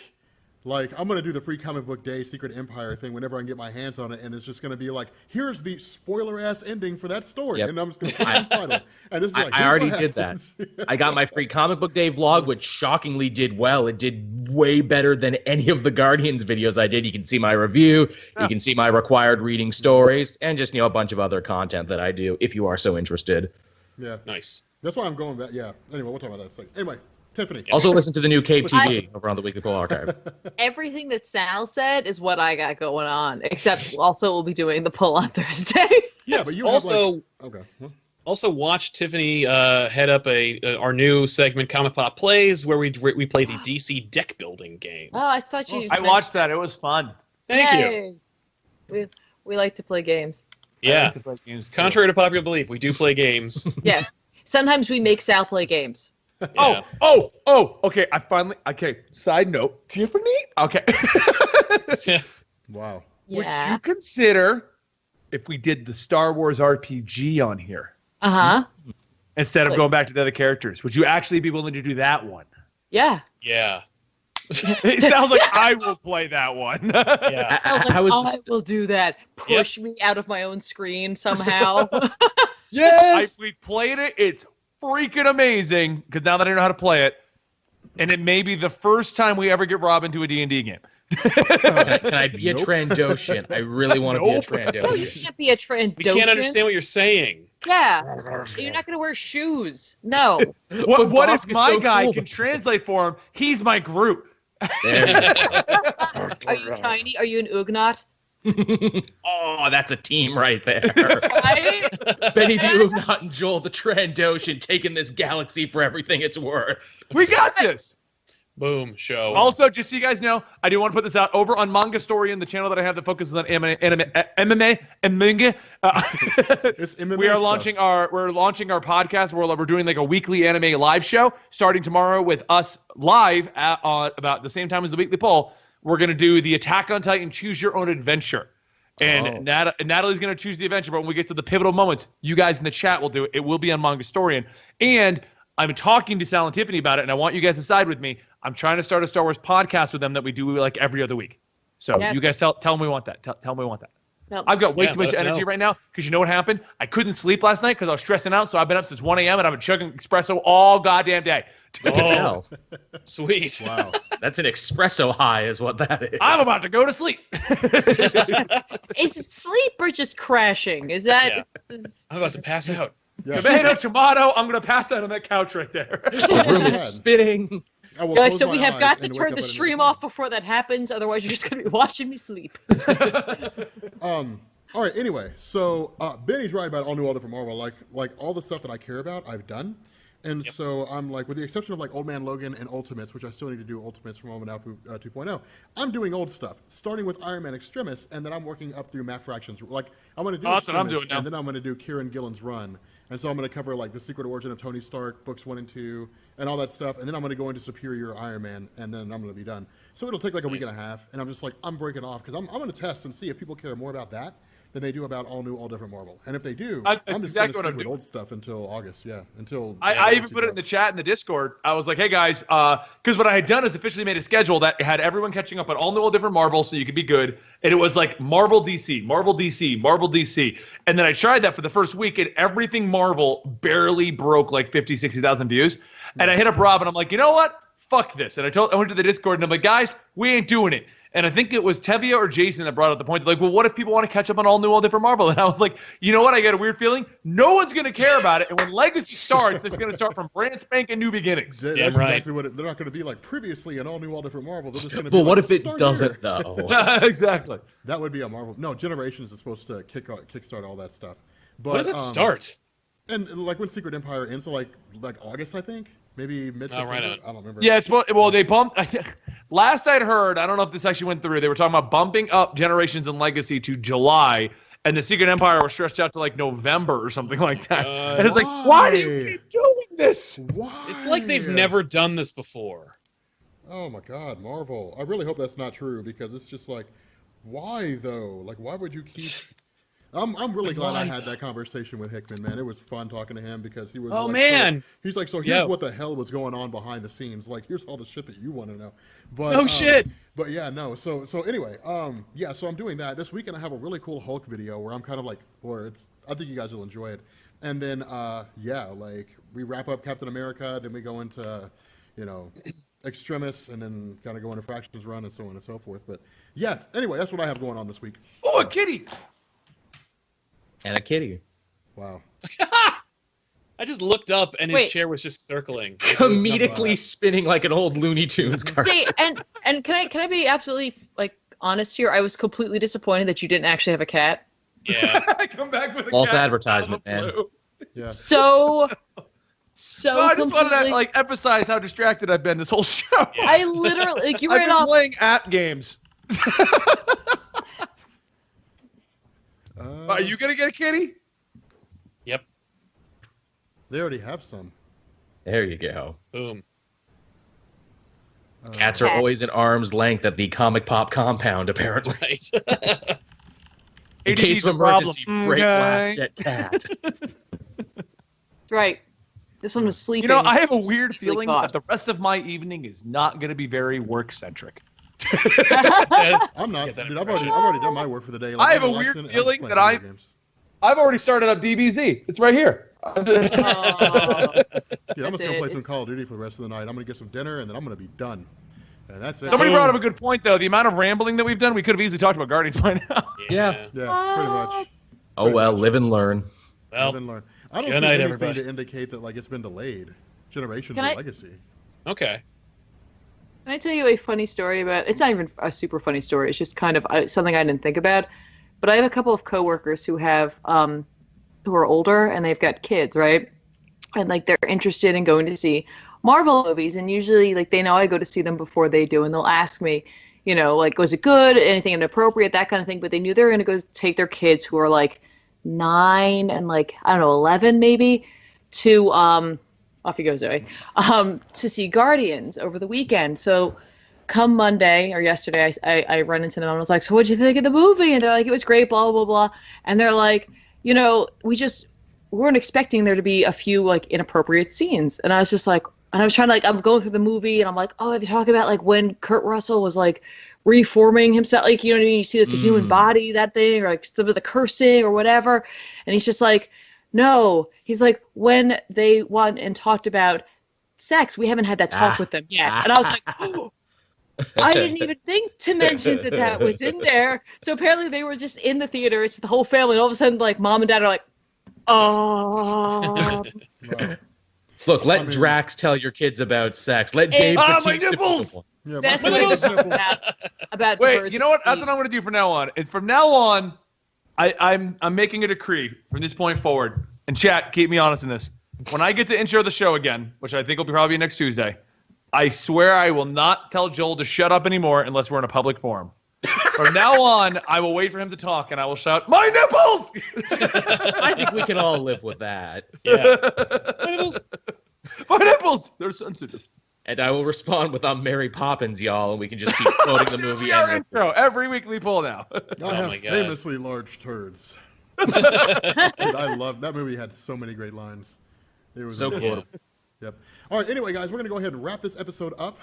I'm gonna do the free comic book day Secret Empire thing whenever I can get my hands on it, and it's just gonna be like, here's the spoiler ass ending for that story, and I'm just gonna put it the title. And just be like, I already did that. I got my free comic book day vlog, which shockingly did well. It did way better than any of the Guardians videos I did. You can see my review, you can see my required reading stories, and just a bunch of other content that I do if you are so interested. Yeah, Nice. that's why I'm going back. Yeah. Anyway, we'll talk about that in a second. Anyway, Tiffany. Also, listen to the new Cape TV over on the Weekly Pull Archive. Everything that Sal said is what I got going on, except also we'll be doing the pull on Thursday. Yeah, but you Also, have like, okay. Huh? also watch Tiffany head up our new segment, Comic Pop Plays, where we play the DC deck building game. Oh, I thought you. I watched that. It was fun. Thank you. We like to play games. Yeah. To play games too. Contrary to popular belief, we do play games. Yes. Sometimes we make Sal play games. Yeah. Okay. Okay. Side note, Tiffany. Okay. Yeah. Wow. Would Yeah. you consider if we did the Star Wars RPG on here instead of Like- going back to the other characters? Would you actually be willing to do that one? Yeah. Yeah. It sounds like I will play that one. Yeah. I was like, How is I this- will do that. Push me out of my own screen somehow. We played it. It's freaking amazing because now that I know how to play it, and it may be the first time we ever get Rob into a D&D game. Can I be a Nope. Trandoshan? I really want to be a Nope. Trandoshan. No, you can't be a Trandoshan. We can't understand what you're saying. Yeah. You're not going to wear shoes. No. What if Bosk is my so guy cool. can translate for him? He's my Groot. There you go. Are you tiny? Are you an Ugnaught? Oh, that's a team right there. Right? Benny the Ugnaught and Joel the Trandoshan taking this galaxy for everything it's worth. We got this. Boom. Show. Also, just so you guys know, I do want to put this out over on Comicstorian, the channel that I have that focuses on MMA and manga. It's MMA We are stuff. launching our podcast. We're doing like a weekly anime live show starting tomorrow with us live at about the same time as the weekly poll. We're gonna do the Attack on Titan Choose Your Own Adventure, and Natalie's gonna choose the adventure. But when we get to the pivotal moments, you guys in the chat will do it. It will be on Comicstorian, and I'm talking to Sal and Tiffany about it, and I want you guys to side with me. I'm trying to start a Star Wars podcast with them that we do like every other week. So Yes. you guys tell them we want that. Tell them we want that. No. I've got way Yeah, too let much us energy know. right now because you know what happened? I couldn't sleep last night because I was stressing out. So I've been up since 1 a.m. and I've been chugging espresso all goddamn day. I can tell. Sweet. Wow. That's an espresso high, is what that is. I'm about to go to sleep. Is it sleep or just crashing? Is that? I'm about to pass out. Yeah. Tomato. I'm gonna pass out on that couch right there. The room is spinning. I will Guys, close so we my have eyes got to and wake turn up the at an stream hour. off before that happens. Otherwise, you're just going to be watching me sleep. All right. Anyway, so Benny's right about all new, all different Marvel. Like all the stuff that I care about, I've done, and so I'm like, with the exception of like Old Man Logan and Ultimates, which I still need to do Ultimates from Moment Out 2.0. I'm doing old stuff, starting with Iron Man Extremis, and then I'm working up through Matt Fractions. Like I'm going to do That's what I'm Extremis, doing now. and then I'm going to do Kieran Gillen's run, and so I'm going to cover like the Secret Origin of Tony Stark, books 1 and 2, and all that stuff, and then I'm going to go into Superior Iron Man, and then I'm going to be done. So it'll take like a week and a half, and I'm just like, I'm breaking off because I'm going to test and see if people care more about that than they do about all new, all different Marvel. And if they do, That's I'm just exactly going what to I'm stick with doing. old stuff until August. Yeah, until I even put it in the chat in the Discord. I was like, hey guys, because what I had done is officially made a schedule that had everyone catching up on all new, all different Marvel so you could be good. And it was like Marvel DC, Marvel DC, Marvel DC. And then I tried that for the first week and everything Marvel barely broke like 50, 60,000 views. And I hit up Rob and I'm like, you know what? Fuck this. And I went to the Discord and I'm like, guys, we ain't doing it. And I think it was Tevia or Jason that brought up the point, like, well, what if people want to catch up on all new, all different Marvel? And I was like, you know what? I got a weird feeling. No one's going to care about it. And when Legacy starts, it's going to start from brand spanking new beginnings. That's Damn right. exactly what they're not going to be like previously in all new, all different Marvel. They're just going to be But what like, if it "Start doesn't, here." though? Exactly. That would be a Marvel. No, Generations is supposed to kickstart all that stuff. But, When does it start? And like when Secret Empire ends, so like August, I think, maybe mid-September. right on. I don't remember. Yeah, well, they bumped. Last I'd heard, I don't know if this actually went through. They were talking about bumping up Generations and Legacy to July, and the Secret Empire was stretched out to like November or something like that. And it's like, why do you keep doing this? Why? It's like they've never done this before. Oh my God, Marvel! I really hope that's not true because it's just like, why though? Like, why would you keep? I'm really glad I had that conversation with Hickman, man. It was fun talking to him because he was. Oh, like, man. He's like, so here's Yeah. what the hell was going on behind the scenes. Like, here's all the shit that you want to know. But Oh, shit. But yeah, no. So anyway, yeah. So I'm doing that this weekend. I have a really cool Hulk video where I'm kind of like, or I think you guys will enjoy it. And then yeah, like we wrap up Captain America, then we go into, Extremis, and then kind of go into Fractions Run and so on and so forth. But yeah, anyway, that's what I have going on this week. Oh, a kitty! And a kitty. Wow. I just looked up and his Wait. chair was just circling. It was Comedically spinning like an old Looney Tunes cartoon. See, and can I be absolutely honest here? I was completely disappointed that you didn't actually have a cat. Yeah. I come back with a False cat advertisement, out of the man. blue. Yeah. So No, I just wanted completely. to emphasize how distracted I've been this whole show. Yeah. I literally you I've ran been off. playing app games. Are you gonna get a kitty? Yep. They already have some. There you go. Boom. Cats are always in arm's length at the Comic Pop compound, apparently. Right. In ADD's case of a problem. emergency, break glass, get cat. Right. This one was sleeping. I have a weird Easily feeling caught. that the rest of my evening is not going to be very work-centric. I'm not. Get that Dude, I've already done my work for the day. Like, I have I'm a weird relaxing and I'm feeling just that playing video games. I've already started up DBZ. It's right here. Oh, Dude, I'm just That's gonna play it. some Call of Duty for the rest of the night. I'm gonna get some dinner and then I'm gonna be done. And that's it. Somebody brought up a good point, though. The amount of rambling that we've done, we could have easily talked about Guardians by now. Yeah. Yeah, pretty much. Oh well, live and learn. Well, Live and learn. I don't good see night, anything everybody. to indicate that it's been delayed. Generations Can of I- Legacy. okay. Can I tell you a funny story about? It's not even a super funny story. It's just kind of something I didn't think about. But I have a couple of coworkers who have who are older and they've got kids, right? And they're interested in going to see Marvel movies, and usually they know I go to see them before they do, and they'll ask me, was it good? Anything inappropriate? That kind of thing. But they knew they were going to go take their kids who are 9 and I don't know 11 maybe to off you go, Zoe, to see Guardians over the weekend. So come Monday or yesterday, I run into them and I was like, so what'd you think of the movie? And they're like, it was great, blah, blah, blah. And they're like, we weren't expecting there to be a few inappropriate scenes. And I was just like, and I was trying to I'm going through the movie and I'm like, oh, they're talking about when Kurt Russell was reforming himself, you know what I mean? You see the human body, that thing, or some of the cursing or whatever. And he's just like, no, he's like, when they went and talked about sex, we haven't had that talk with them yet. And I was like, oh, I didn't even think to mention that was in there. So apparently they were just in the theater. It's the whole family. And all of a sudden, mom and dad are like, oh. Wow. Look, let Drax tell your kids about sex. Let Dave my Bautista nipples! people. Yeah, That's my what I was nipples. about Wait, birds you know what? That's and what I'm going to do from now on. And from now on, I'm making a decree from this point forward. And chat, keep me honest in this. When I get to intro the show again, which I think will probably be next Tuesday, I swear I will not tell Joel to shut up anymore unless we're in a public forum. From now on, I will wait for him to talk and I will shout, "My nipples!" I think we can all live with that. Yeah. My nipples! They're sensitive. And I will respond with "I'm Mary Poppins, y'all," and we can just keep quoting the movie. Our And intro every weekly poll now. I have my God. famously large turds. Dude, I love that movie. Had so many great lines. It was So amazing. cool. Yep. All right. Anyway, guys, we're gonna go ahead and wrap this episode up.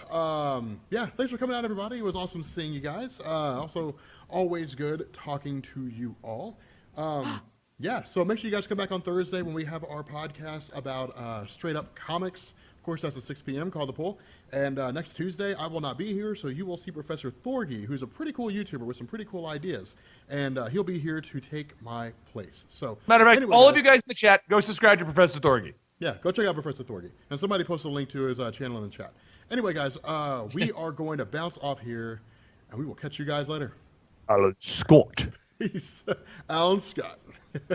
Yeah. Thanks for coming out, everybody. It was awesome seeing you guys. Also, always good talking to you all. Yeah. So make sure you guys come back on Thursday when we have our podcast about straight up comics. Of course, that's at 6 p.m. Call the poll. And next Tuesday, I will not be here, so you will see Professor Thorgy, who's a pretty cool YouTuber with some pretty cool ideas, and he'll be here to take my place. So, Matter of fact, anyway, all of you guys in the chat, go subscribe to Professor Thorgy. yeah, go check out Professor Thorgy. And somebody posted a link to his channel in the chat. Anyway, guys, we are going to bounce off here, and we will catch you guys later. Alan Scott. Peace. Alan Scott.